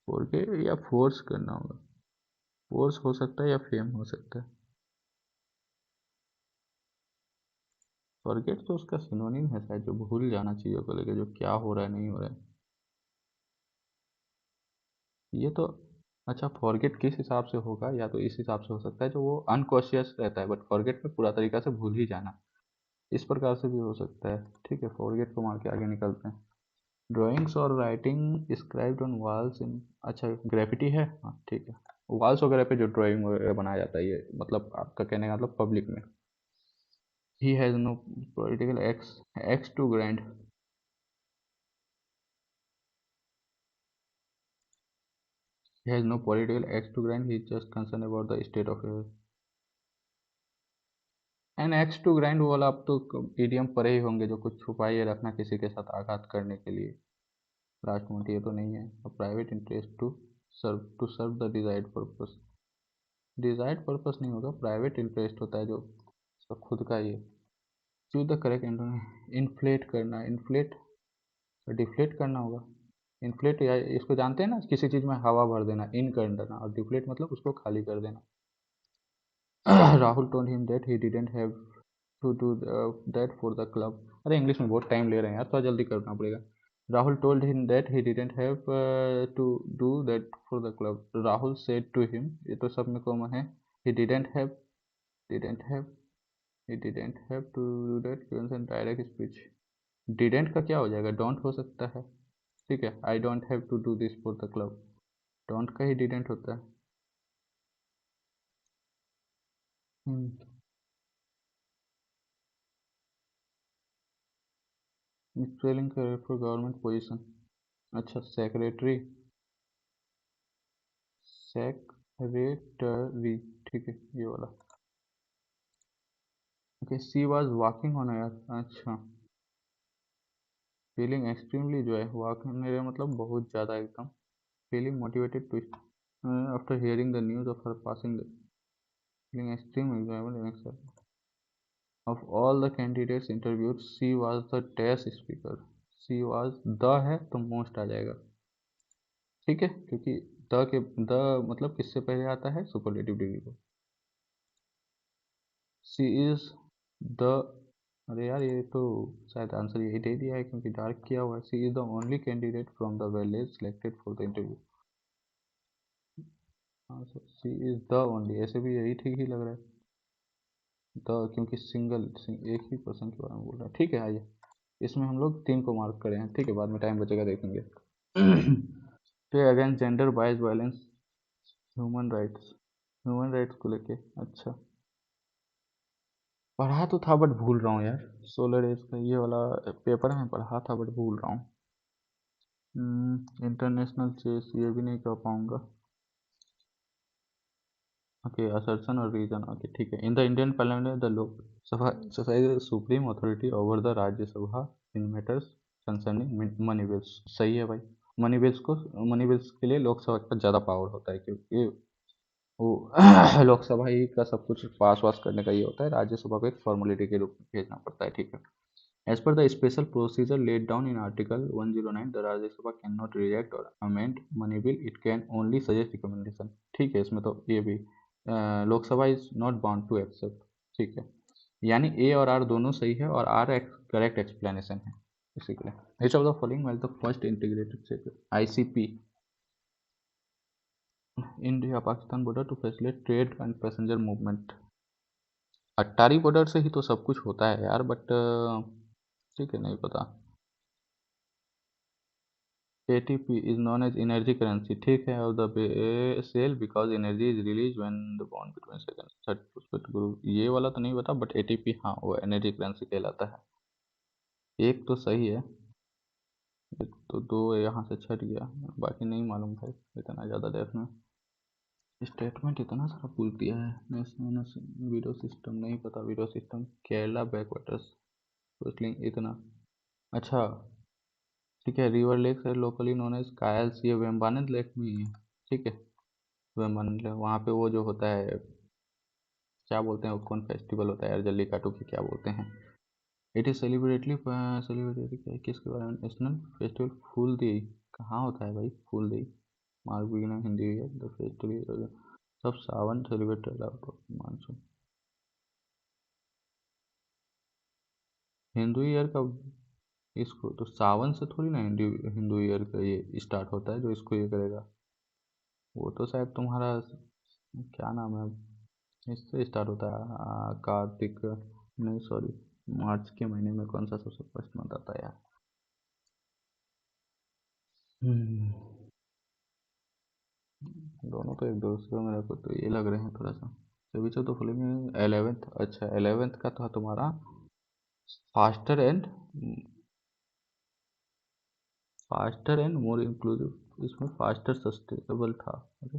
फॉरगेट या फोर्स करना होगा. फोर्स हो सकता है या फेम हो सकता है. फॉरगेट तो उसका सिनोनिम है शायद, जो भूल जाना चीज़ों को लेकर, जो क्या हो रहा है नहीं हो रहा है. ये तो, अच्छा फॉरगेट किस हिसाब से होगा, या तो इस हिसाब से हो सकता है जो वो अनकॉशियस रहता है, बट फॉरगेट में पूरा तरीका से भूल ही जाना, इस प्रकार से भी हो सकता है. ठीक है, फॉरगेट को मार के आगे निकलते हैं. ड्राइंग्स और writing scribed on walls in, अच्छा ग्रेफिटी है, हाँ ठीक है. वॉल्स वगैरह पे जो ड्राइंग वगैरह बनाया जाता है, ये मतलब आपका कहने का मतलब पब्लिक में. He has no political axe to grind. He has no political axe to grind. He is just concerned about the state of affairs. An axe to grind वाला आप तो ईडीएम पढ़े ही होंगे, जो कुछ छुपाइए रखना किसी के साथ आघात करने के लिए। लास्ट मंथ ये तो नहीं है। Private interest to serve the desired purpose. Desired purpose नहीं होगा, प्राइवेट इंटरेस्ट होता है जो उसका खुद का ये। चूज द करेक्ट इन्फ्लेट करना, इन्फ्लेट डिफ्लेट करना होगा। इन्फ्लेट या इसको जानते हैं ना, किसी चीज़ में हवा भर देना, इन कर देना, और डिफ्लेट मतलब उसको खाली कर देना। Rahul told him that he didn't have to do that for the club. अरे इंग्लिश में बहुत टाइम ले रहे हैं यार, थोड़ा जल्दी करना पड़ेगा। Rahul told him that he didn't have to do that for the club. Rahul said to him, ये तो सब में कॉमन है। He didn't have he didn't have to do that given in direct speech. Didn't का क्या हो जाएगा, डोंट हो सकता है। ठीक है, I don't have to do this for the club, don't का ही डिडेंट होता है। Spelling for government position. अच्छा, सेक्रेटरी, सेक्रेटरी, ठीक है ये वाला। Okay, she was walking on air. अच्छा, फीलिंग एक्सट्रीमली जो है वॉक मेरे मतलब बहुत ज़्यादा एकदम। Feeling motivated to after hearing the news of her passing, feeling extreme enjoyment of all the candidates interviewed, she was the test speaker. she was the है तो most आ जाएगा। ठीक है, क्योंकि द मतलब किससे पहले आता है, सुपरलेटिव डिग्री को। सी इज द, अरे यार ये तो शायद आंसर यही दे दिया है क्योंकि डार्क किया हुआ है। She is the only candidate from the village selected for the interview. हाँ sir, she is the only, ऐसे भी यही ठीक ही लग रहा है। द क्योंकि एक ही पर्सन के बारे में बोल रहा है। ठीक है, आइए इसमें हम लोग 3 को मार्क करें हैं। ठीक है, बाद में टाइम बचेगा देखेंगे। तो against gender bias violence, human rights को लेके। अच्छा, पढ़ा तो था बट भूल रहा हूँ यार। सोलर एज का ये वाला पेपर में पढ़ा था बट भूल रहा हूँ। इंटरनेशनल चेस ये भी नहीं कर पाऊंगा। ओके, असर्शन और रीजन। ओके ठीक है। In the Indian parliament the Lok Sabha exercise supreme authority over the Rajya Sabha in matters concerning money bills. सही है भाई। मनी बिल्स के लिए लोकसभा का ज़्यादा पावर होता है, क्योंकि वो लोकसभा ही का सब कुछ पास वास करने का ये होता है, राज्यसभा को एक फॉर्मेलिटी के रूप में भेजना पड़ता है। ठीक है। As per the special procedure laid down in article 109, the Rajya Sabha can not reject और amend money bill, it can only suggest recommendation. ठीक है, इसमें तो ये भी Lok Sabha is not bound to accept. ठीक है, यानी ए और आर दोनों सही है और आर करेक्ट एक्सप्लेनेशन है इसी के लिए। Which of the following was the first integrated sector, ICP, India Pakistan border to facilitate trade and passenger movement. Attari border से ही तो सब कुछ होता है यार, बट ठीक है, नहीं पता। ATP is known as energy currency, ठीक है, और the cell because energy is release when the bond between second group. ये वाला तो नहीं पता, बट ATP हाँ वो एनर्जी करेंसी कहलाता है। एक तो सही है, एक तो दो यहाँ से छट गया, बाकी नहीं मालूम भाई, इतना ज़्यादा देखना। स्टेटमेंट इतना सारा पुल दिया है। नेशनल वीडियो सिस्टम नहीं पता, वीडियो सिस्टम केरला बैकवाटर्स कोस्टलिंग इतना। अच्छा ठीक है, रिवर लेक्स है लोकली नोन एज कायल्स, ये वेम्बानंद लेक में ही है। ठीक है, वेम्बानंद लेक, वहाँ पे वो जो होता है क्या बोलते हैं, वो कौन फेस्टिवल होता है यार, जल्लीकाटू की क्या बोलते हैं। इट इज सेलिब्रेटली किसके बारे में, नेशनल फेस्टिवल फूल दी। कहाँ होता है भाई फूल दी, मार्ग बिगिनर हिंदी है द फेस्टिवल, सब सावन सेलिब्रेटेड मानसून। हिंदू ईयर का, इसको तो सावन से थोड़ी ना हिंदू हिंदू ईयर का ये स्टार्ट होता है जो इसको ये करेगा। वो तो शायद तुम्हारा क्या नाम है, इससे स्टार्ट होता है कार्तिक, नहीं सॉरी, मार्च के महीने में कौन सा सबसे फर्स्ट मंथ आता है यार। हम्म, दोनों तो एक दूसरे में मेरे को तो ये लग रहे हैं थोड़ा सा। तो बीच तो फिल्म 11th, अच्छा 11th का था तुम्हारा फास्टर एंड मोर इंक्लूसिव, इसमें फास्टर सस्टेनेबल था। ओके,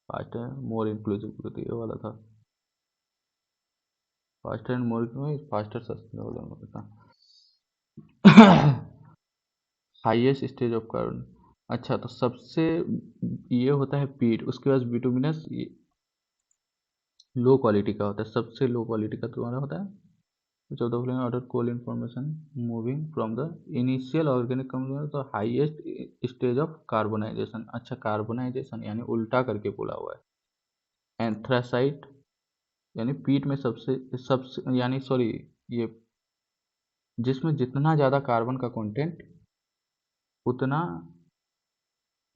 फास्टर मोर इंक्लूसिव ये वाला था। Faster and more faster sustainable था। हाईएस्ट स्टेज ऑफ कार्बन, अच्छा तो सबसे ये होता है पीट, उसके बाद बिटुमिनस लो क्वालिटी का होता है, सबसे लो क्वालिटी का तुम्हारा होता है which of the following order coal information moving from the initial organic compound तो हाईएस्ट स्टेज ऑफ कार्बोनाइजेशन, अच्छा कार्बोनाइजेशन यानी उल्टा करके बोला हुआ है। एंथ्रासाइट यानी पीट में सबसे सबसे यानी सॉरी ये जिसमें जितना ज़्यादा कार्बन का कंटेंट उतना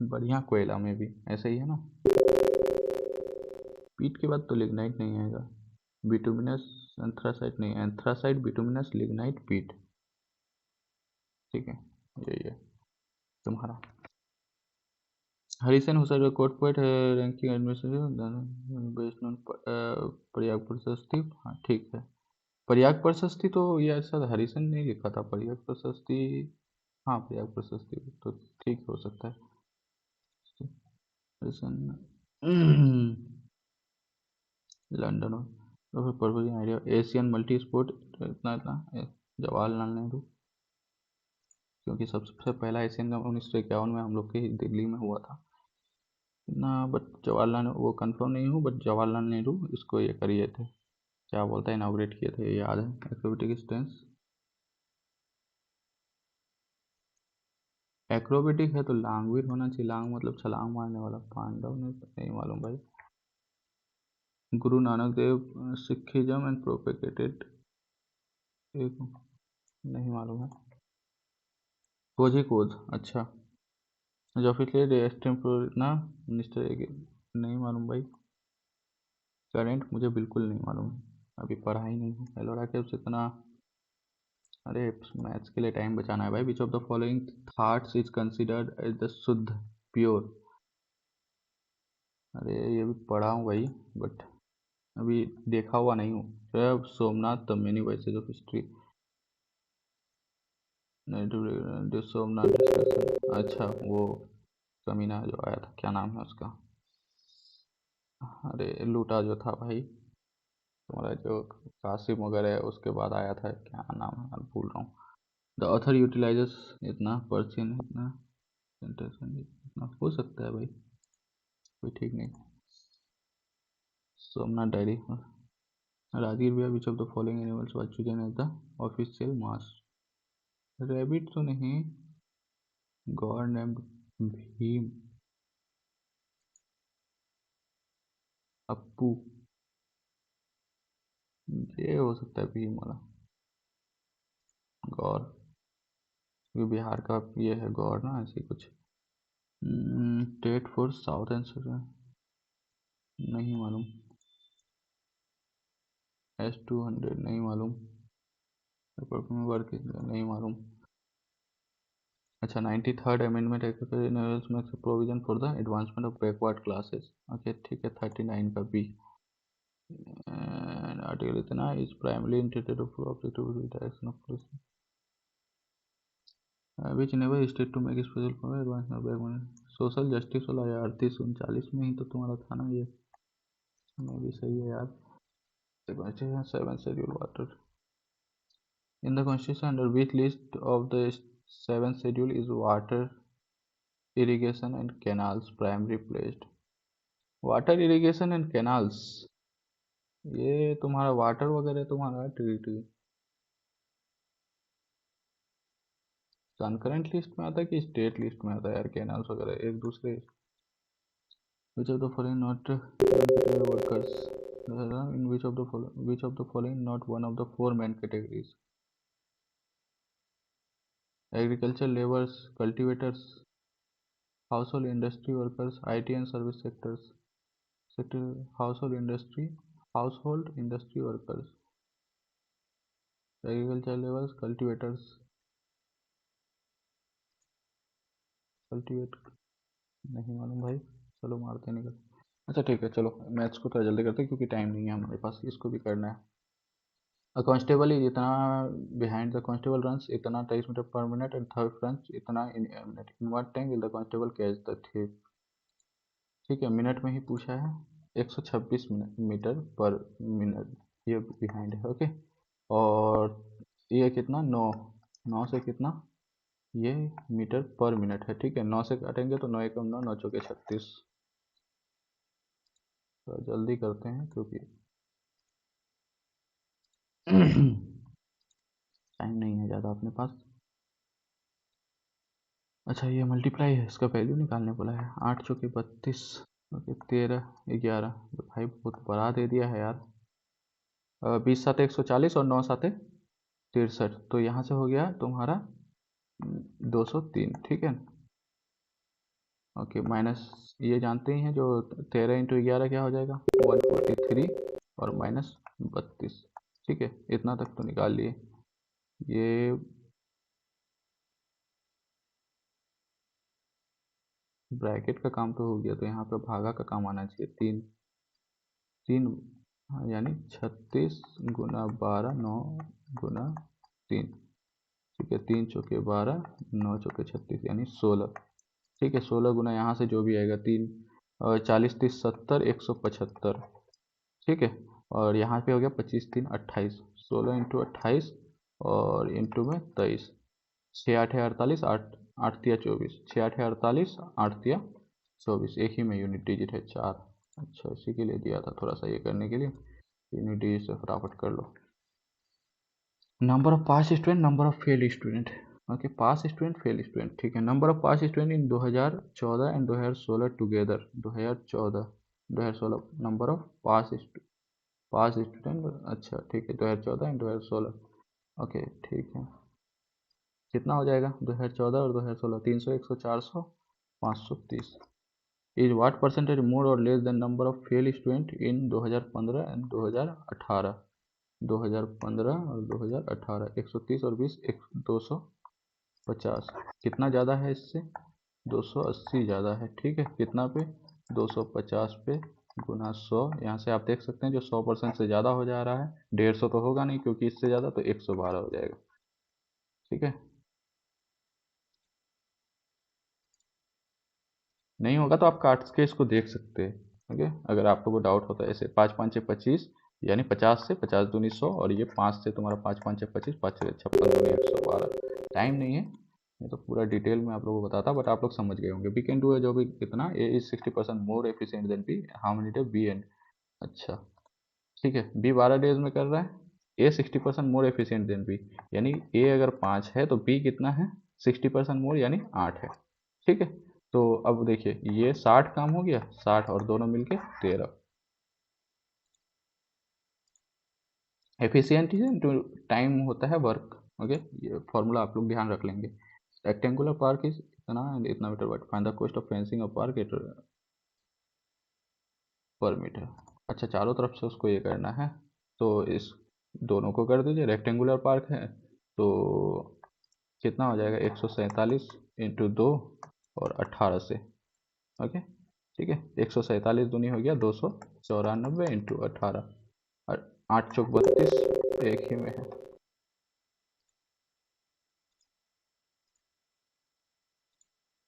बढ़िया कोयला में भी, ऐसा ही है ना। पीट के बाद तो लिग्नाइट नहीं आएगा, बिटुमिनस एंथ्रासाइट नहीं, एंथ्रासाइट बिटुमिनस लिग्नाइट पीट, ठीक है यही है तुम्हारा। हरिसेन हुसैन court poet ranking administration based on Prayag Prashasti, हाँ ठीक है। प्रयाग प्रशस्ति तो ये शायद हरिसेन नहीं लिखा था, प्रयाग प्रशस्ति, हाँ प्रयाग प्रशस्ति तो ठीक हो सकता है। हरिसेन लंदन तो फिर Porvorim idea Asian multi sport इतना इतना जवाहरलाल नेहरू, क्योंकि सबसे पहला एशियन गेम 1951 में हम लोग के दिल्ली में हुआ था ना, बट जवाहरलाल वो कंफर्म नहीं हूँ, बट जवाहरलाल नेहरू इसको ये करिए थे, क्या बोलते हैं इनाग्रेट किए थे, ये याद है। एक्रोबेटिक स्टेंस, एक्रोबेटिक है तो लांगवीर होना चाहिए, लांग मतलब छलांग मारने वाला, पांडव ने नहीं मालूम भाई। Guru Nanak Dev Sikhism and propagated, एक नहीं मालूम है। कोझिकोड, अच्छा जो ऑफिशियली एक्सट्रीम ना मिनिस्टर, नहीं मालूम भाई। करेंट मुझे बिल्कुल नहीं मालूम, अभी पढ़ा ही नहीं है एलोरा केव्स इतना, अरे मैथ्स के लिए टाइम बचाना है भाई। Which of the following thoughts is considered as the शुद्ध प्योर, अरे ये भी पढ़ा हूँ भाई बट अभी देखा हुआ नहीं हूँ। Somnath the many voices of history, Somnath discussion, अच्छा वो कमीना जो आया था, क्या नाम है उसका, अरे लूटा जो था भाई तुम्हारा, जो कासिम वगैरह है उसके बाद आया था, क्या नाम है भूल रहा हूँ। द ऑथर यूटिलाइजेस इतना पर्सन इतना इतना हो सकता है भाई, कोई ठीक नहीं। सोमनाथ डायरी, राजगीर भैया which of the following animals was chosen as the official mask, rabbit तो नहीं, गॉड नेम्ड भीम, अप्पू, ये हो सकता है भीम वाला, गौर, क्योंकि बिहार का ये है गौर ना, ऐसे कुछ। स्टेट फॉर साउथ एंड नहीं मालूम। S-200 नहीं मालूम, वर्क नहीं मालूम। अच्छा 93rd amendment makes provision for the advancement of backward classes, okay ठीक है 39 का बी। आर्टिकल इतना is primarily intended for objective direction of police which never state to make special for advancement of backward social justice वाला यार 39 में ही तो तुम्हारा था ना ये, मैं भी सही है यार। Seven schedule water in the constitution, under which list of the seventh schedule is water irrigation and canals primarily placed, water irrigation and canals, ये तुम्हारा वाटर वगैरह तुम्हारा ट्रीटी कंकरेंट लिस्ट में आता है कि स्टेट लिस्ट में आता है यार, कैनाल्स वगैरह एक दूसरे। which of the following not workers in which of the following not one of the four main categories, agriculture laborers, cultivators, household industry workers, IT and service sector, household industry workers, agriculture laborers, cultivate नहीं मालूम भाई, चलो मारते निकल। अच्छा ठीक है चलो मैथ्स को थोड़ा जल्दी करते हैं क्योंकि टाइम नहीं है हमारे पास, इसको भी करना है। अ कांस्टेबल इज इतना बिहाइंड द कांस्टेबल रन्स इतना 23 metre per minute and third runs इतना in minute, in what time will the constable catch the thief. ठीक है, मिनट में ही पूछा है। 126 मीटर पर मिनट ये बिहाइंड है। ओके, और ये कितना 9, 9 से कितना, ये मीटर पर मिनट है। ठीक है, 9 से काटेंगे तो 9 एकम 9, 9 चौके 36। तो जल्दी करते हैं क्योंकि टाइम नहीं है ज़्यादा अपने पास। अच्छा, ये मल्टीप्लाई है, इसका वैल्यू निकालने बोला है। 8 चौके 32, ओके 13 11, भाई बहुत बड़ा दे दिया है यार। 20 सात 140 और 9 सात 63, तो यहाँ से हो गया तुम्हारा 203। ठीक है, ओके माइनस, ये जानते ही हैं जो 13 इंटू 11 क्या हो जाएगा 143 और माइनस 32। ठीक है, इतना तक तो निकाल लिए। ये ब्रैकेट का काम तो हो गया, तो यहाँ पे भागा का काम आना चाहिए। 3 3, हाँ, यानी 36 गुना 12, 9 गुना 3। ठीक है, 3 चौके 12, 9 चौके 36 यानी 16। ठीक है, 16 गुना यहाँ से जो भी आएगा 3, 40 30 70 175। ठीक है, और यहाँ पे हो गया 25 3 28, 16 इंटू 28 और इंटू में 23, 6 8 है 48, 8 8 तिया 24, 6 8 है 48, 8 तिया 24। एक ही में यूनिट डिजिट है 4। अच्छा, इसी के लिए दिया था थोड़ा सा ये करने के लिए। यूनिट डिजिट से फटाफट कर लो। Number of pass student, number of fail student. Okay, pass student fail student. ठीक है, number of pass student in 2014 and 2016 together. 2014 2016 number of pass student. अच्छा ठीक है, 2014 एंड 2016। ओके ठीक है, कितना हो जाएगा 2014 और 2016, 300 100 400 530। इज व्हाट परसेंटेज मोर और less than number of fail student in 2015 and 2018। 2015 और 2018, 130 और 20 250। कितना ज़्यादा है इससे, 280 ज़्यादा है। ठीक है, कितना पे 250 पे गुना 100। यहाँ से आप देख सकते हैं जो 100% से ज़्यादा हो जा रहा है, 150 तो होगा नहीं क्योंकि इससे ज़्यादा, तो 112 हो जाएगा। ठीक है, नहीं होगा तो आप काट के इसको देख सकते हैं। ओके, अगर आपको वो डाउट होता है ऐसे 5 5 6 25, यानी 50 से 50 दूनी 100, और ये 5 से तुम्हारा 5 5 6 25, 5 6 56 दूनी 112। टाइम नहीं है, ये तो पूरा डिटेल में आप लोगों को बताता, बट आप लोग समझ गए होंगे। बी कैन डू है जो भी कितना, A is 60% more efficient than B, how many day B and. अच्छा ठीक है, बी 12 डेज में कर रहा है, ए 60% मोर एफिशिएंट देन बी, यानी ए अगर 5 है तो बी कितना है 60% मोर यानी 8 है। ठीक है, तो अब देखिए ये 60 काम हो गया, 60 और दोनों मिलके 13। एफिशिएंट टाइम होता है वर्क। ओके, ये फॉर्मूला आप लोग ध्यान रख लेंगे। रेक्टेंगुलर पार्क इज इतना इतना metre, but find the cost of fencing of park per metre. अच्छा, चारों तरफ से उसको ये करना है, तो इस दोनों को कर दीजिए। रेक्टेंगुलर पार्क है तो कितना हो जाएगा 147 इंटू 2 और 18 से। ओके ठीक है, 147 दूनी हो गया 294 इंटू 18, और 8 चौक 32 एक ही में है।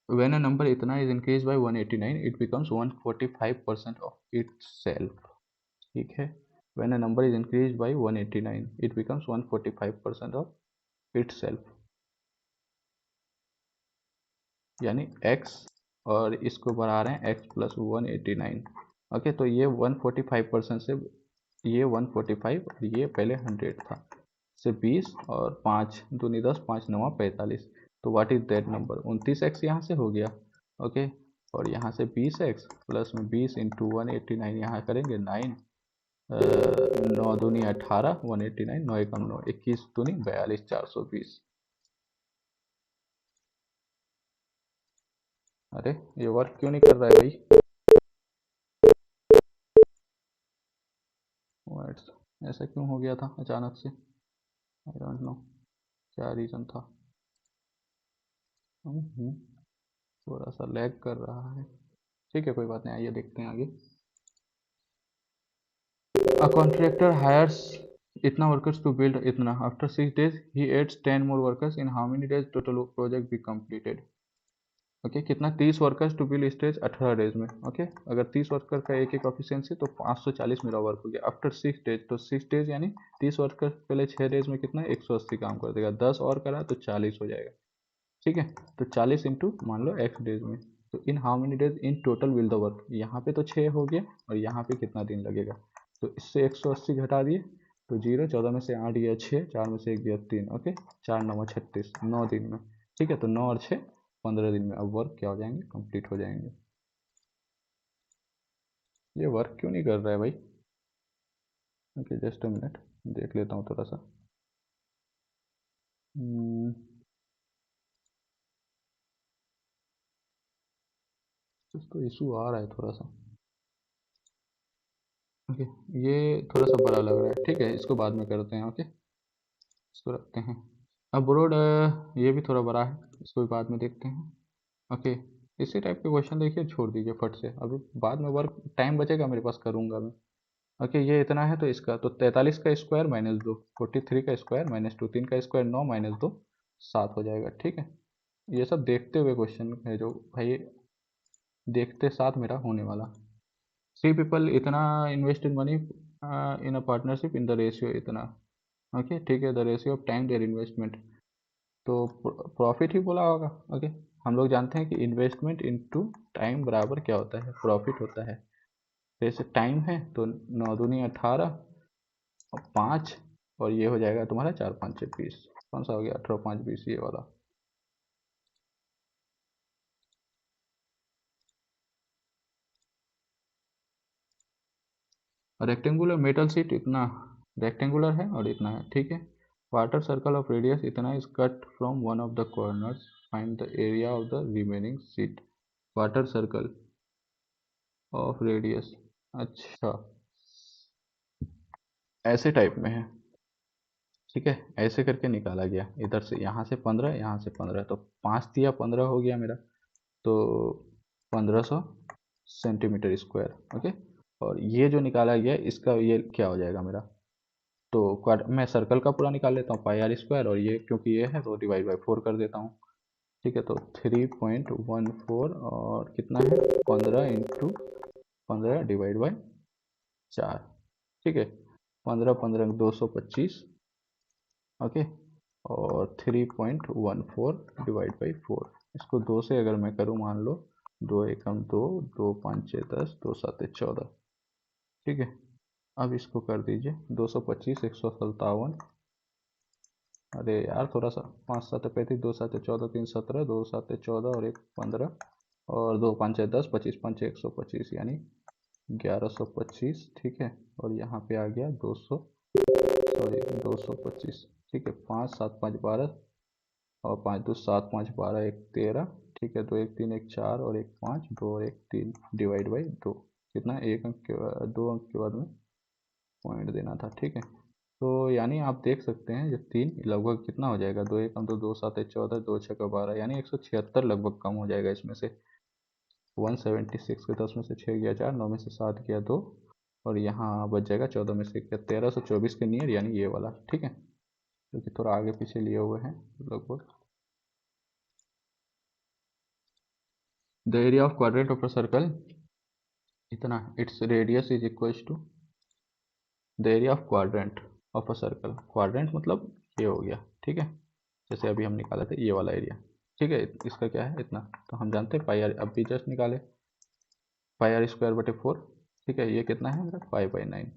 When a number इतना is increased by 189, it becomes 145% of itself। ठीक है, when a number is increased by 189, it becomes 145% of itself, यानी x, और इसको बढ़ा रहे हैं x प्लस 189। ओके, तो ये 145% से, ये 145 और ये पहले 100 था, से 20 और 5 दूनी 10, 5 9 45। तो what is that number, 29x यहाँ से हो गया। ओके, और यहाँ से 20x प्लस में 20 इंटू 189, यहाँ करेंगे 9, 9 दूनी 18, 189, 9 एकम 9, 21 दूनी 42, 420। अरे ये वर्क क्यों नहीं कर रहा है भाई, वर्ड्स ऐसा क्यों हो गया था अचानक से, आई डोंट नो क्या रीज़न था। थोड़ा सा लैग कर रहा है। ठीक है, कोई बात नहीं, आइए देखते हैं आगे। A contractor hires इतना वर्कर्स टू बिल्ड इतना, after 6 days he adds 10 more workers, in how many days total project be completed. Okay कितना, 30 workers to build stage 18 days में। ओके अगर 30 वर्कर का एक ऑफिशिएंसी तो 540 मेरा वर्क हो गया आफ्टर 6 days। तो 6 days यानी 30 वर्कर पहले 6 डेज में कितना 180 काम कर देगा, 10 और करा तो 40 हो जाएगा। ठीक है तो 40 इंटू मान लो x डेज में, तो इन how many days in total will the work, यहाँ पे तो 6 हो गया और यहाँ पे कितना दिन लगेगा, तो इससे 180 घटा दिए तो 0, 14 में से 8 गया 6, 4 में से 1 गया 3। ओके 4 9 36, 9 दिन में। ठीक है तो 9 और 6 15 दिन में अब वर्क क्या हो जाएंगे, कंप्लीट हो जाएंगे। ये वर्क क्यों नहीं कर रहा है भाई? ओके जस्ट अ मिनट, देख लेता हूँ थोड़ा सा। कुछ तो इशू आ रहा है थोड़ा सा। ओके ये थोड़ा सा बड़ा लग रहा है, ठीक है इसको बाद में करते हैं। ओके इसको रखते हैं। अब ब्रॉड ये भी थोड़ा बड़ा है, इसको भी बाद में देखते हैं। ओके इसी टाइप के क्वेश्चन देखिए छोड़ दीजिए फट से, अभी बाद में वर्क टाइम बचेगा मेरे पास करूँगा मैं। ओके ये इतना है तो इसका तो 43 का स्क्वायर माइनस 2, 43 का स्क्वायर माइनस 2, 3 का स्क्वायर 9 माइनस 2 7 हो जाएगा। ठीक है ये सब देखते हुए क्वेश्चन है जो भाई देखते साथ मेरा होने वाला। 3 पीपल इतना invest in money in a partnership in the ratio इतना। ओके ठीक है the ratio of time their investment, तो प्रॉफिट ही बोला होगा। ओके हम लोग जानते हैं कि इन्वेस्टमेंट इनटू टाइम बराबर क्या होता है, प्रॉफिट होता है। जैसे टाइम है तो 9 दूनी 18 और 5 और ये हो जाएगा तुम्हारा 4 5 20, कौन सा हो गया 18 5 20 ये वाला। रेक्टेंगुलर मेटल शीट इतना रेक्टेंगुलर है और इतना है। ठीक है वाटर सर्कल ऑफ रेडियस इतना is cut from one of the corners, find the area of the remaining sheet. Water circle of radius, अच्छा ऐसे टाइप में है। ठीक है ऐसे करके निकाला गया, इधर से यहाँ से 15 यहाँ से 15, तो 5 दिया 15 हो गया मेरा, तो 1500 सेंटीमीटर स्क्वायर। ओके और ये जो निकाला गया इसका ये क्या हो जाएगा मेरा, तो मैं सर्कल का पूरा निकाल लेता हूँ पाई आर स्क्वायर, और ये क्योंकि ये है तो डिवाइड बाई 4 कर देता हूँ। ठीक है तो 3.14 और कितना है 15 इंटू 15 डिवाइड बाई 4। ठीक है 15 15 225। ओके और 3.14 डिवाइड बाई 4, इसको 2 से अगर मैं करूँ मान लो 2 एकम 2, 2 5 6 10, 2 7 14। ठीक है अब इसको कर दीजिए 225 157, अरे यार थोड़ा सा 5 7 35, 2 7 14, 3 17, 2 7 14 और 1 15 और 2 5 10 25, 5 125 यानी 1125। ठीक है और यहाँ पे आ गया 200, सॉरी 225। ठीक है 5 7 5 12 और 5 2 7 5 12 1 13। ठीक है 2 1 3 1 4 और 1 5 2 और 1 3 डिवाइड बाई 2, कितना एक अंक के 2 अंक के बाद में पॉइंट देना था। ठीक है तो यानी आप देख सकते हैं जब 3 लगभग कितना हो जाएगा, 2 1 तो 2 7 14, 2 6 12 यानी 176 लगभग कम हो जाएगा इसमें से। 176 के 10 में से 6 गया 4, 9 में से 7 गया 2 और यहाँ बच जाएगा 14 में से गया 1324 के नियर यानी ये वाला। ठीक है क्योंकि थोड़ा आगे पीछे लिए हुए हैं लगभग। The area of quadrant of a circle इतना, its radius is equal to the area of quadrant of a circle. Quadrant मतलब ये हो गया। ठीक है जैसे अभी हम निकाले थे ये वाला एरिया। ठीक है इसका क्या है इतना, तो हम जानते हैं पाई आर, अब भी जस्ट निकाले पाई आर स्क्वायर बटे 4। ठीक है ये कितना है मेरा 5/9,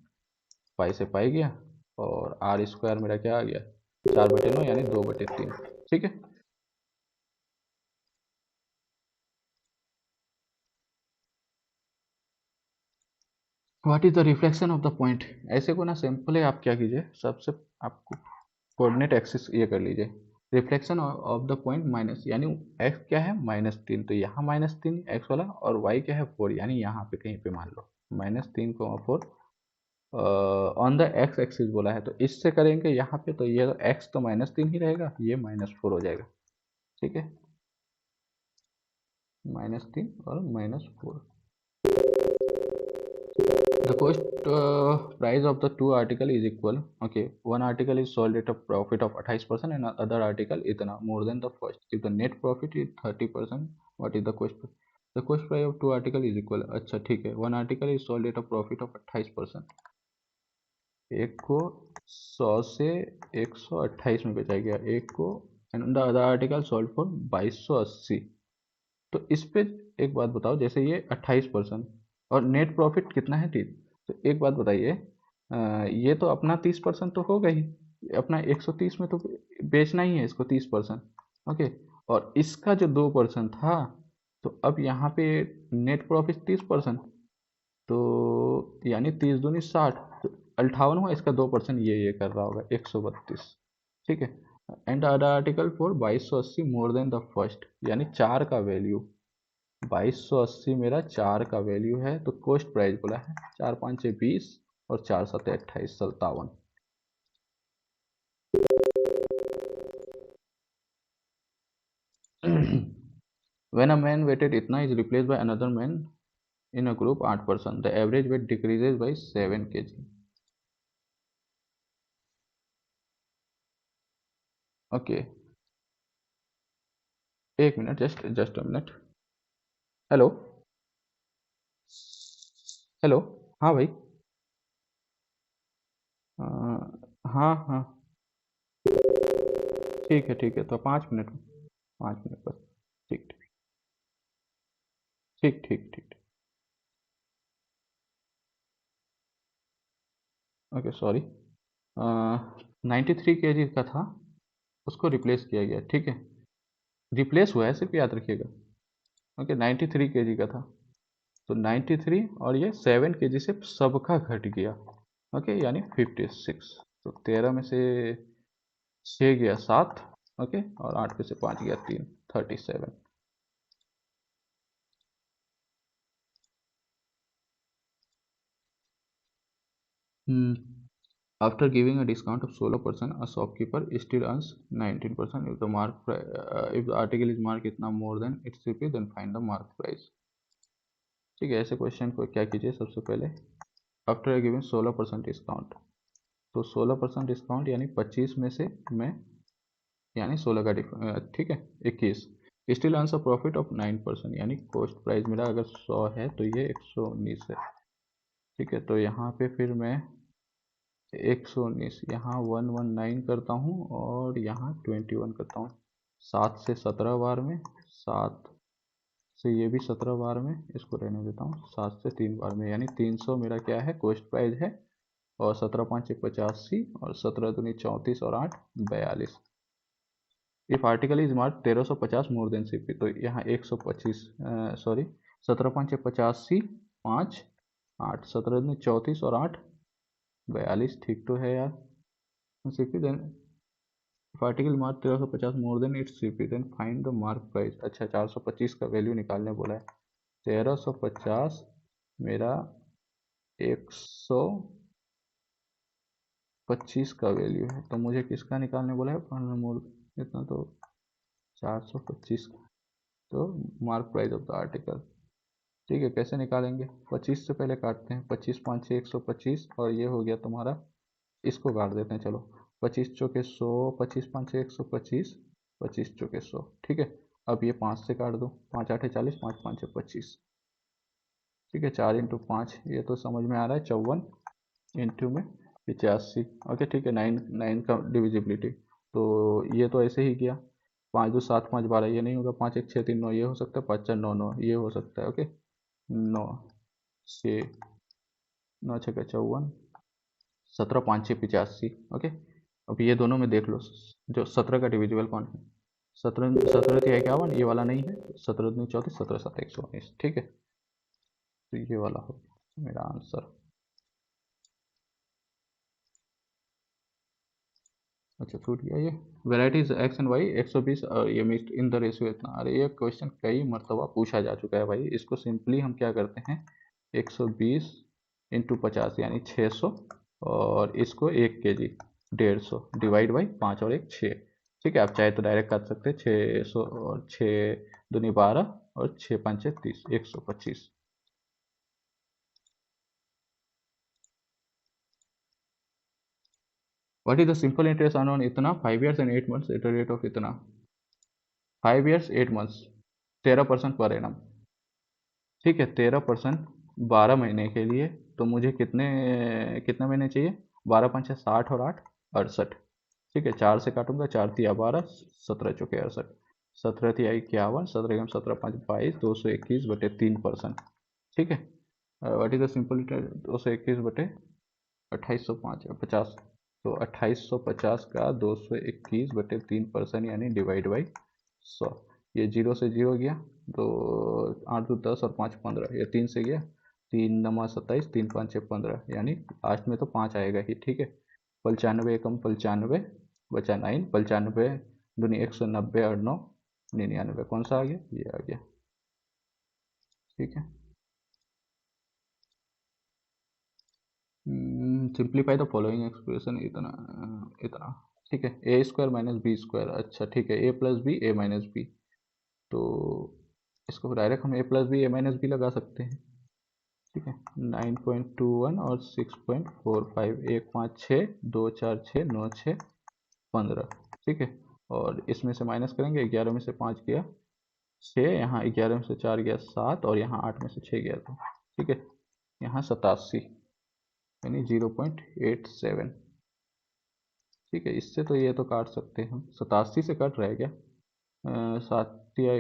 पाई से पाई गया और आर स्क्वायर मेरा क्या आ गया 4/9 यानी 2/3। ठीक है what is the reflection of the point, ऐसे को ना सिंपल है, आप क्या कीजिए सबसे आपको कोऑर्डिनेट एक्सिस ये कर लीजिए, reflection of the point minus यानी एक्स क्या है -3, तो यहाँ -3 एक्स वाला और वाई क्या है 4, यानी यहाँ पे कहीं पे मान लो -3,4 ऑन द एक्स एक्सिस बोला है, तो इससे करेंगे यहाँ पे तो ये एक्स तो -3 ही रहेगा, ये -4 हो जाएगा। ठीक है -3 और -4। The cost price of the two article is equal. Okay, one article is sold at a profit of 28% and other article इतना more than the first. If the net profit is 30%, what is the cost price? The cost price of two article is equal. अच्छा ठीक है, one article is sold at a profit of 28%. एक को 100 से 128 में बेचा गया, एक को and the other article sold for 2280. तो इस पे एक बात बताओ, जैसे ये 28% और नेट प्रॉफिट कितना है 30, तो एक बात बताइए, ये तो अपना 30% तो होगा ही, अपना 130 में तो बेचना ही है इसको 30%। ओके, और इसका जो 2% था, तो अब यहाँ पे नेट प्रॉफिट 30%, तो यानी 30 दूनी 60, तो 58 हुआ, इसका 2% ये कर रहा होगा 132। ठीक है, and other article for 2280 more than the first, यानी 4 का वैल्यू 2280 मेरा 4 का वैल्यू है, तो कॉस्ट प्राइस बोला है 4 5 20 और 4 7 28 57। When a man weighted इतना is replaced by another man in a group 8%, the average weight decreases by 7 kg. Okay, एक minute, just a minute. Hello, hello, हाँ भाई। अ, हाँ हाँ, ठीक है, तो 5 मिनट में, 5 मिनट बस। ठीक ठीक ठीक ठीक। ओके सॉरी, 93 kg का था, उसको रिप्लेस किया गया। ठीक है, रिप्लेस हुआ है, सिर्फ याद रखिएगा। ओके, 93 kg का था, तो 93 और ये 7 kg से सबका घट गया। ओके, यानी 56। तो 13 में से 6 गया 7, ओके, और 8 में से 5 गया 3, 37। After giving a discount of 16%, a shopkeeper still earns 19% if the if the article is marked इतना more than its CP, then find the mark price। ठीक है, ऐसे क्वेश्चन को क्या कीजिए, सबसे पहले आफ्टर गिविंग 16% डिस्काउंट, तो 16% डिस्काउंट यानी 25 में से मैं, यानी 16 का ठीक है 21, स्टिल आंसर प्रॉफिट ऑफ 9%, यानी कॉस्ट प्राइस मेरा अगर 100 है तो ये 119 है। ठीक है, तो यहाँ पे फिर मैं 119 यहाँ 119 करता हूँ और यहाँ 21 करता हूँ, 7 से 17 बार में, 7 से ये भी 17 बार में, इसको रहने देता हूँ, 7 से 3 बार में, यानी 300 मेरा क्या है, कॉस्ट प्राइस है। और 17 5 85 और 17 दूनी 34 और 8 42। If article is mark 1350 more then CP, तो यहाँ 125, सॉरी, 17 5 85 5 8, 17 दूनी 34 और 8 42, ठीक तो है यार। CP then article mark 1350 more than it's CP, then find the mark price. अच्छा, 425 का वैल्यू निकालने बोला है, 1350 मेरा 125 का वैल्यू है, तो मुझे किसका निकालने बोला है, मोर इतना, तो 425 का, तो mark price of the article. ठीक है, कैसे निकालेंगे, 25 से पहले काटते हैं, 25 5 6 125, और ये हो गया तुम्हारा, इसको काट देते हैं, चलो, 25 चौके 100, 25 5 125, 25 चौके 100। ठीक है, अब ये 5 से काट दो, 5 8 40, 5 5 25। ठीक है, 4 इंटू 5, ये तो समझ में आ रहा है, 54 इंटू में 85। ओके ठीक है, 9 9 का डिविजिबिलिटी, तो ये तो ऐसे ही किया, 5 2 7 5 12, ये नहीं होगा, 5 1 6 3 9, ये हो सकता है, 5 4 9 9, ये हो सकता है। ओके, 9 6 9 6 54, 17 5 6 85। ओके, अब ये दोनों में देख लो, जो 17 का डिविजिबल कौन है, 17 17 के 51, ये वाला नहीं है, 17 दूनी 34, 17 7 119। ठीक है, तो ये वाला हो मेरा आंसर। अच्छा, छूट गया ये, वेराइटीज एक्स एंड वाई 120, ये मिक्सड इन द रेशियो इतना। अरे ये क्वेश्चन कई मरतबा पूछा जा चुका है भाई, इसको सिंपली हम क्या करते हैं, 120 इंटू 50 यानी 600, और इसको 1 kg 150 डिवाइड बाई 5 और 1 6। ठीक है, आप चाहे तो डायरेक्ट कर सकते हैं, 600 और 6 दूनी 12 और 6 5 30, 125। What is the simple interest earn on इतना 5 years and 8 months at the rate of इतना 5 years 8 months 13% पर एनम। ठीक है, 13% 12 महीने के लिए। तो मुझे कितने कितने महीने चाहिए? 12×5 = 60 और 8 = 68। ठीक है, 4 से काटूंगा, 4×3 = 12, 17×4 = 68, 17×3 = 51, 17×17 = 5 22, 221/3%। ठीक है, व्हाट इज द सिंपल 221/2850 तो 2850 का 221/3% यानी डिवाइड बाई 100। ये 0 से 0 गया तो 8 2 10 और 5 15, ये 3 से गया, 3 9 27, 3 5 6 15, यानी लास्ट में तो 5 आएगा ही। ठीक है, 95 एकम 95 बचा 9, 95 दूनी 190 और 9 99, कौन सा आ गया? ये आ गया। ठीक है, सिंप्लीफाई द फॉलोइंग एक्सप्रेशन इतना इतना। ठीक है, a² - b²। अच्छा ठीक है, a+b a-b, तो इसको डायरेक्ट हम a+b a-b लगा सकते हैं। ठीक है, 9.21 और 6.45, 1 5 6 2 4 6 9 6 15। ठीक है, और इसमें से माइनस करेंगे, 11 में से 5 गया 6, यहाँ 11 में से 4 गया 7, और यहाँ 8 में से 6 गया था। ठीक है, यहाँ 87 यानी 0.87। ठीक है, इससे तो ये तो काट सकते हैं हम, 87 से कट रहा है क्या? 7 या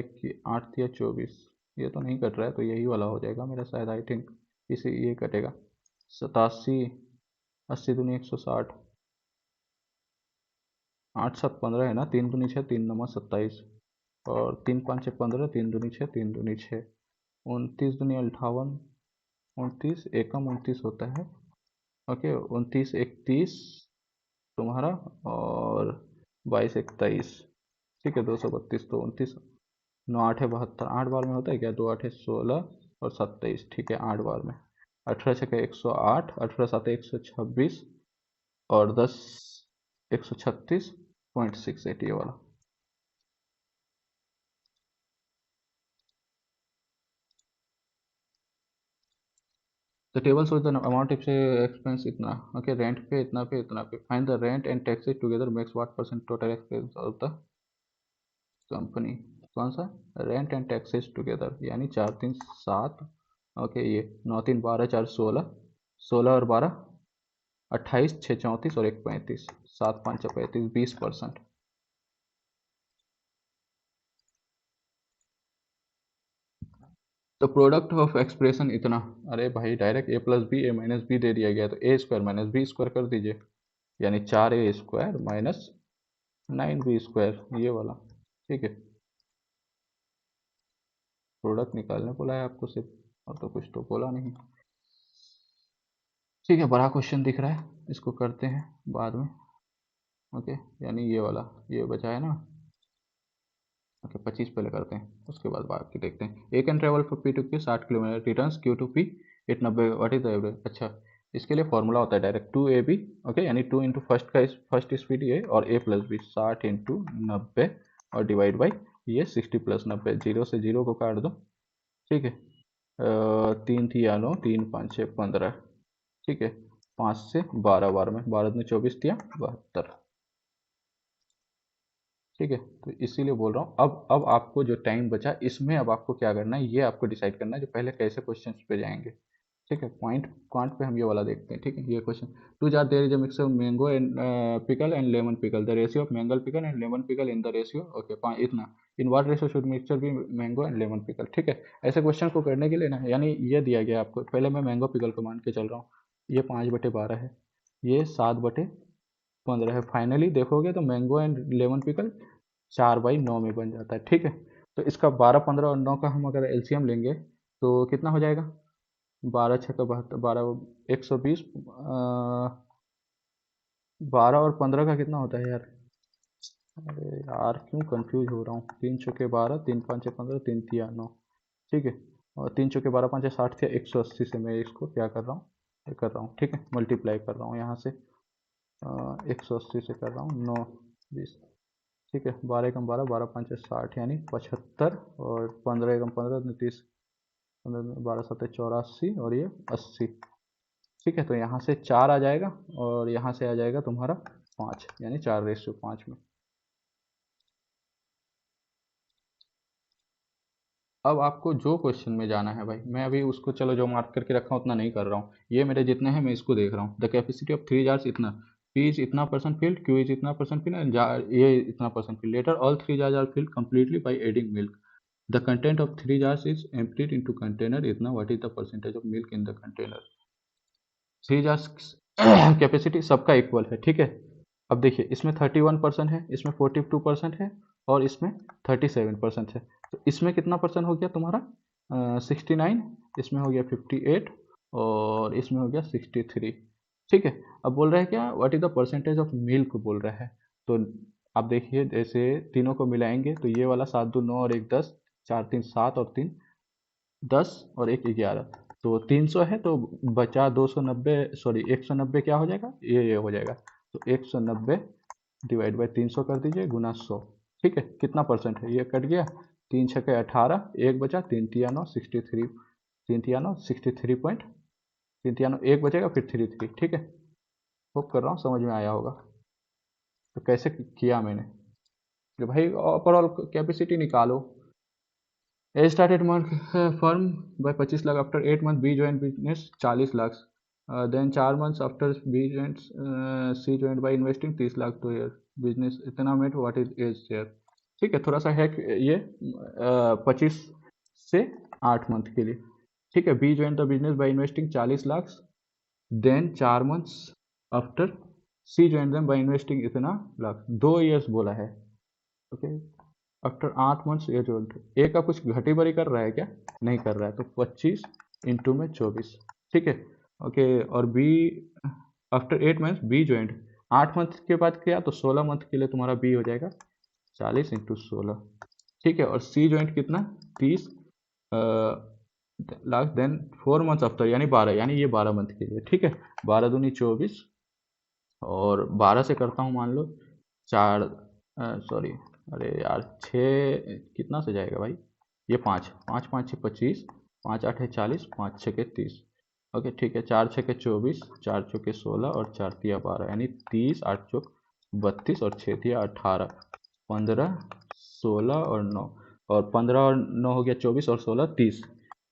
8 या 24, ये तो नहीं कट रहा है, तो यही वाला हो जाएगा मेरा शायद, आई थिंक इसे ये कटेगा। 87, 80 दूनी 160, 8 7 15 है ना, 3 दूनी 6, 3 9 27, और 3 5 6 15, 3 दूनी 6, 3 दूनी 6, 29 दूनी 58, 29 एकम 29 होता है। ओके, 29 31 तुम्हारा, और 22 21। ठीक है, 232, तो 29 9 8 है 72, 8 बार में होता है क्या? 2 8 है 16 और 27। ठीक है, 8 बार में 18 छक्के 108, 18 7 126, और 10 136.68, ये वाला। The table shows the amount of expense इतना। ओके, रेंट पे इतना, पे इतना, पे find the rent and taxes together makes what percent total expense of the company. कौन सा? रेंट एंड टैक्सेस टुगेदर, यानी 4 3 7। ओके, ये 9 3 12 4 16, 16 और 12 28, 6 34 और 1 35, 7 5 35, 20%। तो प्रोडक्ट ऑफ एक्सप्रेशन इतना। अरे भाई, डायरेक्ट a+b a-b दे दिया गया, तो a² - b² कर दीजिए, यानी 4a² - 9b², ये वाला। ठीक है, प्रोडक्ट निकालने बोला है आपको सिर्फ, और तो कुछ तो बोला नहीं। ठीक है, बड़ा क्वेश्चन दिख रहा है, इसको करते हैं बाद में। ओके, यानी ये वाला, ये बचा है ना। ओके, 25 पहले करते हैं, उसके बाद बाकी देखते हैं। A can travel for P to Q 60 kilometre, returns Q to P 890, what is the average? अच्छा, इसके लिए फॉर्मूला होता है डायरेक्ट 2AB। ओके, यानी 2 इंटू फर्स्ट स्पीड ये, और a+b 60 इंटू 90, और डिवाइड बाई ये 60 + 90, 0 से 0 को काट दो। ठीक है, 3 थिया 9, 3 5 6 15। ठीक है, 5 से 12 बार में, 12 में 24 दिया 72। ठीक है, तो इसीलिए बोल रहा हूँ, अब आपको जो टाइम बचा इसमें अब आपको क्या करना है, ये आपको डिसाइड करना है, जो पहले कैसे क्वेश्चन पे जाएंगे। ठीक है, पॉइंट क्वांट पे हम ये वाला देखते हैं। ठीक है, ये question, two jar there is a mixer mango and pickle and lemon pickle, the ratio of mango pickle and lemon pickle in the ratio. Okay, इतना, in what ratio should mixture be mango and lemon pickle. ठीक है, ऐसे question को करने के लिए ना, यानी ये दिया गया आपको, पहले मैं मैंगो पिकल को मान के चल रहा हूँ, ये 5/12 है, ये 7/15 है। फाइनली देखोगे तो मैंगो एंड लेमन पिकल 4/9 में बन जाता है। ठीक है, तो इसका 12 15 और 9 का हम अगर एलसीएम लेंगे तो कितना हो जाएगा? 12 6 का 72, 12 120, 12 और 15 का कितना होता है यार? अरे यार, क्यों कंफ्यूज हो रहा हूँ? 3 चौके 12, 3 5 15, 3 तिया 9। ठीक है, और 3 चौके 12 5 60 थे, 180 से मैं इसको क्या कर रहा हूँ, ये कर रहा हूँ। ठीक है, मल्टीप्लाई कर रहा हूँ यहाँ से, 180 से कर रहा हूँ, 9 20। ठीक है, 12 एकम 12, 12 5 60, यानी 75, और 15 एकम 15 30, 15 12 7 84, और ये 80। ठीक है, तो यहाँ से 4 आ जाएगा, और यहाँ से आ जाएगा तुम्हारा 5 यानी 4:5 में। अब आपको जो क्वेश्चन में जाना है भाई, मैं अभी उसको चलो जो मार्क करके रखा हूँ उतना नहीं कर रहा हूँ, ये मेरे जितने हैं मैं इसको देख रहा हूँ। द कैपेसिटी ऑफ 3 जार्स इतना, पी इज इतना परसेंट फिल्ड, क्यू इज इतना परसेंट फिल्ड एंड ये इतना percent filled. Later all 3 jars are filled completely by adding milk. The content of 3 jars is emptied into container इतना, what is the percentage of milk in the container. 3 jars capacity सबका equal है, ठीक है। अब देखिए इसमें 31% है, इसमें 42% है और इसमें 37% है। तो इसमें कितना परसेंट हो गया तुम्हारा 69, इसमें हो गया 58 और इसमें हो गया 63, ठीक है। अब बोल रहा है क्या, what is the percentage of milk बोल रहा है। तो आप देखिए जैसे तीनों को मिलाएंगे तो ये वाला 7 2 9 और 1 10, 4 3 7 और 3 10 और 1 11, तो 300 है तो बचा 290, सॉरी 190 क्या हो जाएगा, ये हो जाएगा। तो 190 डिवाइड बाई 300 कर दीजिए गुना 100, ठीक है। कितना परसेंट है, ये कट गया, 3 6 18, एक बचा, 3 तिया 9 63, 3 तिया 9 63 पॉइंट, 3 तिया 9 एक बचेगा फिर 33, ठीक है। होप कर रहा हूँ समझ में आया होगा। तो कैसे किया मैंने, तो भाई ओवरऑल कैपेसिटी निकालो। A started firm by 25 lakh after 8 months. B joined business 40 lakhs. Then 4 months after B joined, C joined by investing 30 lakh to year. Business इतना में what is age share, ठीक है। थोड़ा सा है ये 25 से 8 मंथ के लिए, ठीक है। B joined the business by investing 40 lakh, then 4 months after C joined them by investing इतना लाख, 2 years बोला है, ओके। आफ्टर 8 मंथ्स ये जो ए का कुछ घटी बड़ी कर रहा है क्या, नहीं कर रहा है, तो 25 इंटू में 24, ठीक है, ओके। और B after 8 months B joined, 8 month के बाद किया तो 16 मंथ के लिए तुम्हारा बी हो जाएगा 40 इंटू 16, ठीक है। और सी ज्वाइंट कितना 30 लाख, देन 4 मंथ्स आफ्टर यानी 12, यानी ये 12 मंथ के लिए, ठीक है। 12 दूनी 24 और 12 से करता हूँ मान लो 4, सॉरी अरे यार 6 कितना से जाएगा भाई, ये 5 5 5 6 25, 5 8 है 40, 5 6 के 30, ओके ठीक है। 4 6 के 24, 4 चौके 16 और 4 तिया 12, यानी 30 8 चौक 32 और 6 तिया 18, 15 16 और 9, और 15 और 9 हो गया 24 और 16 30,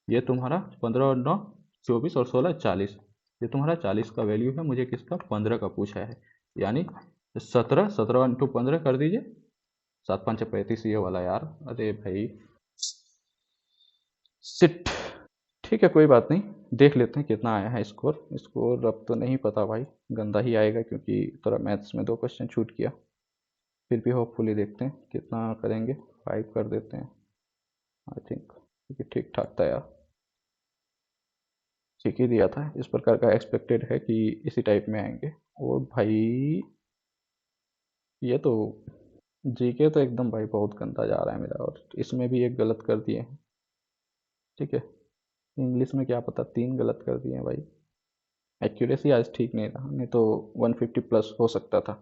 ये तुम्हारा 15 और 9 24 और 16 40, ये तुम्हारा 40 का वैल्यू है। मुझे किसका 15 का पूछा है, यानी 17 17 इंटू 15 कर दीजिए, 7 5 35 ये वाला यार, अरे भाई सिट, ठीक है कोई बात नहीं, देख लेते हैं कितना आया है स्कोर। स्कोर अब तो नहीं पता भाई, गंदा ही आएगा क्योंकि थोड़ा मैथ्स में 2 क्वेश्चन छूट किया। फिर भी होपफुली देखते हैं कितना करेंगे, 5 कर देते हैं आई थिंक, क्योंकि ठीक ठाक था यार, ठीक ही दिया था। इस प्रकार का एक्सपेक्टेड है कि इसी टाइप में आएंगे। और भाई ये तो जीके तो एकदम भाई बहुत गंदा जा रहा है मेरा, और इसमें भी एक गलत कर दिए हैं, ठीक है। इंग्लिश में क्या पता 3 गलत कर दिए हैं भाई। एक्यूरेसी आज ठीक नहीं रहा, नहीं तो 150 प्लस हो सकता था,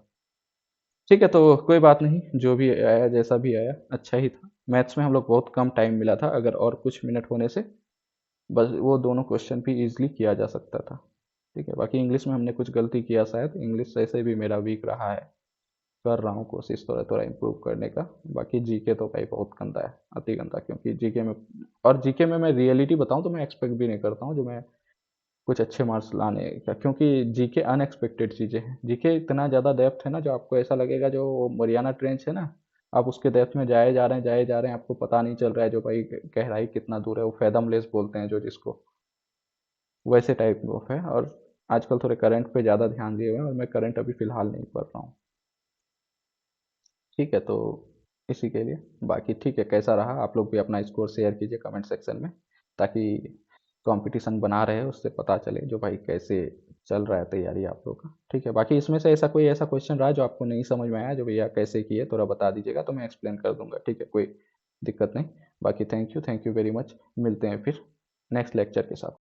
ठीक है। तो कोई बात नहीं, जो भी आया जैसा भी आया अच्छा ही था। मैथ्स में हम लोग बहुत कम टाइम मिला था, अगर और कुछ मिनट होने से बस वो दोनों क्वेश्चन भी इजीली किया जा सकता था, ठीक है। बाकी इंग्लिश में हमने कुछ गलती किया, शायद इंग्लिश ऐसे भी मेरा वीक रहा है, कर रहा हूँ कोशिश थोड़ा थोड़ा इम्प्रूव करने का। बाकी जीके तो भाई बहुत गंदा है, अति गंदा, क्योंकि जीके में, और जीके में मैं रियलिटी बताऊँ तो मैं एक्सपेक्ट भी नहीं करता हूँ जो मैं कुछ अच्छे मार्क्स लाने का, क्योंकि जीके अनएक्सपेक्टेड चीज़ें हैं। जीके इतना ज़्यादा डेप्थ है ना, जो आपको ऐसा लगेगा जो मरियाना ट्रेंच है ना, आप उसके डेप्थ में जाए जा रहे हैं जाए जा रहे हैं, आपको पता नहीं चल रहा है जो भाई गहराई कितना दूर है, वो फैदमलेस बोलते हैं जो जिसको, वैसे टाइप वो है। और आजकल थोड़े करंट पे ज़्यादा ध्यान दिए हुए हैं और मैं करंट अभी फ़िलहाल नहीं पढ़ रहा हूँ, ठीक है। तो इसी के लिए बाकी ठीक है, कैसा रहा आप लोग भी अपना स्कोर शेयर कीजिए कमेंट सेक्शन में, ताकि कंपटीशन बना रहे, उससे पता चले जो भाई कैसे चल रहा है तैयारी आप लोग का, ठीक है। बाकी इसमें से ऐसा कोई ऐसा क्वेश्चन रहा जो आपको नहीं समझ में आया, जो भैया कैसे किए थोड़ा बता दीजिएगा तो मैं एक्सप्लेन कर दूंगा, ठीक है, कोई दिक्कत नहीं। बाकी थैंक यू वेरी मच, मिलते हैं फिर नेक्स्ट लेक्चर के साथ।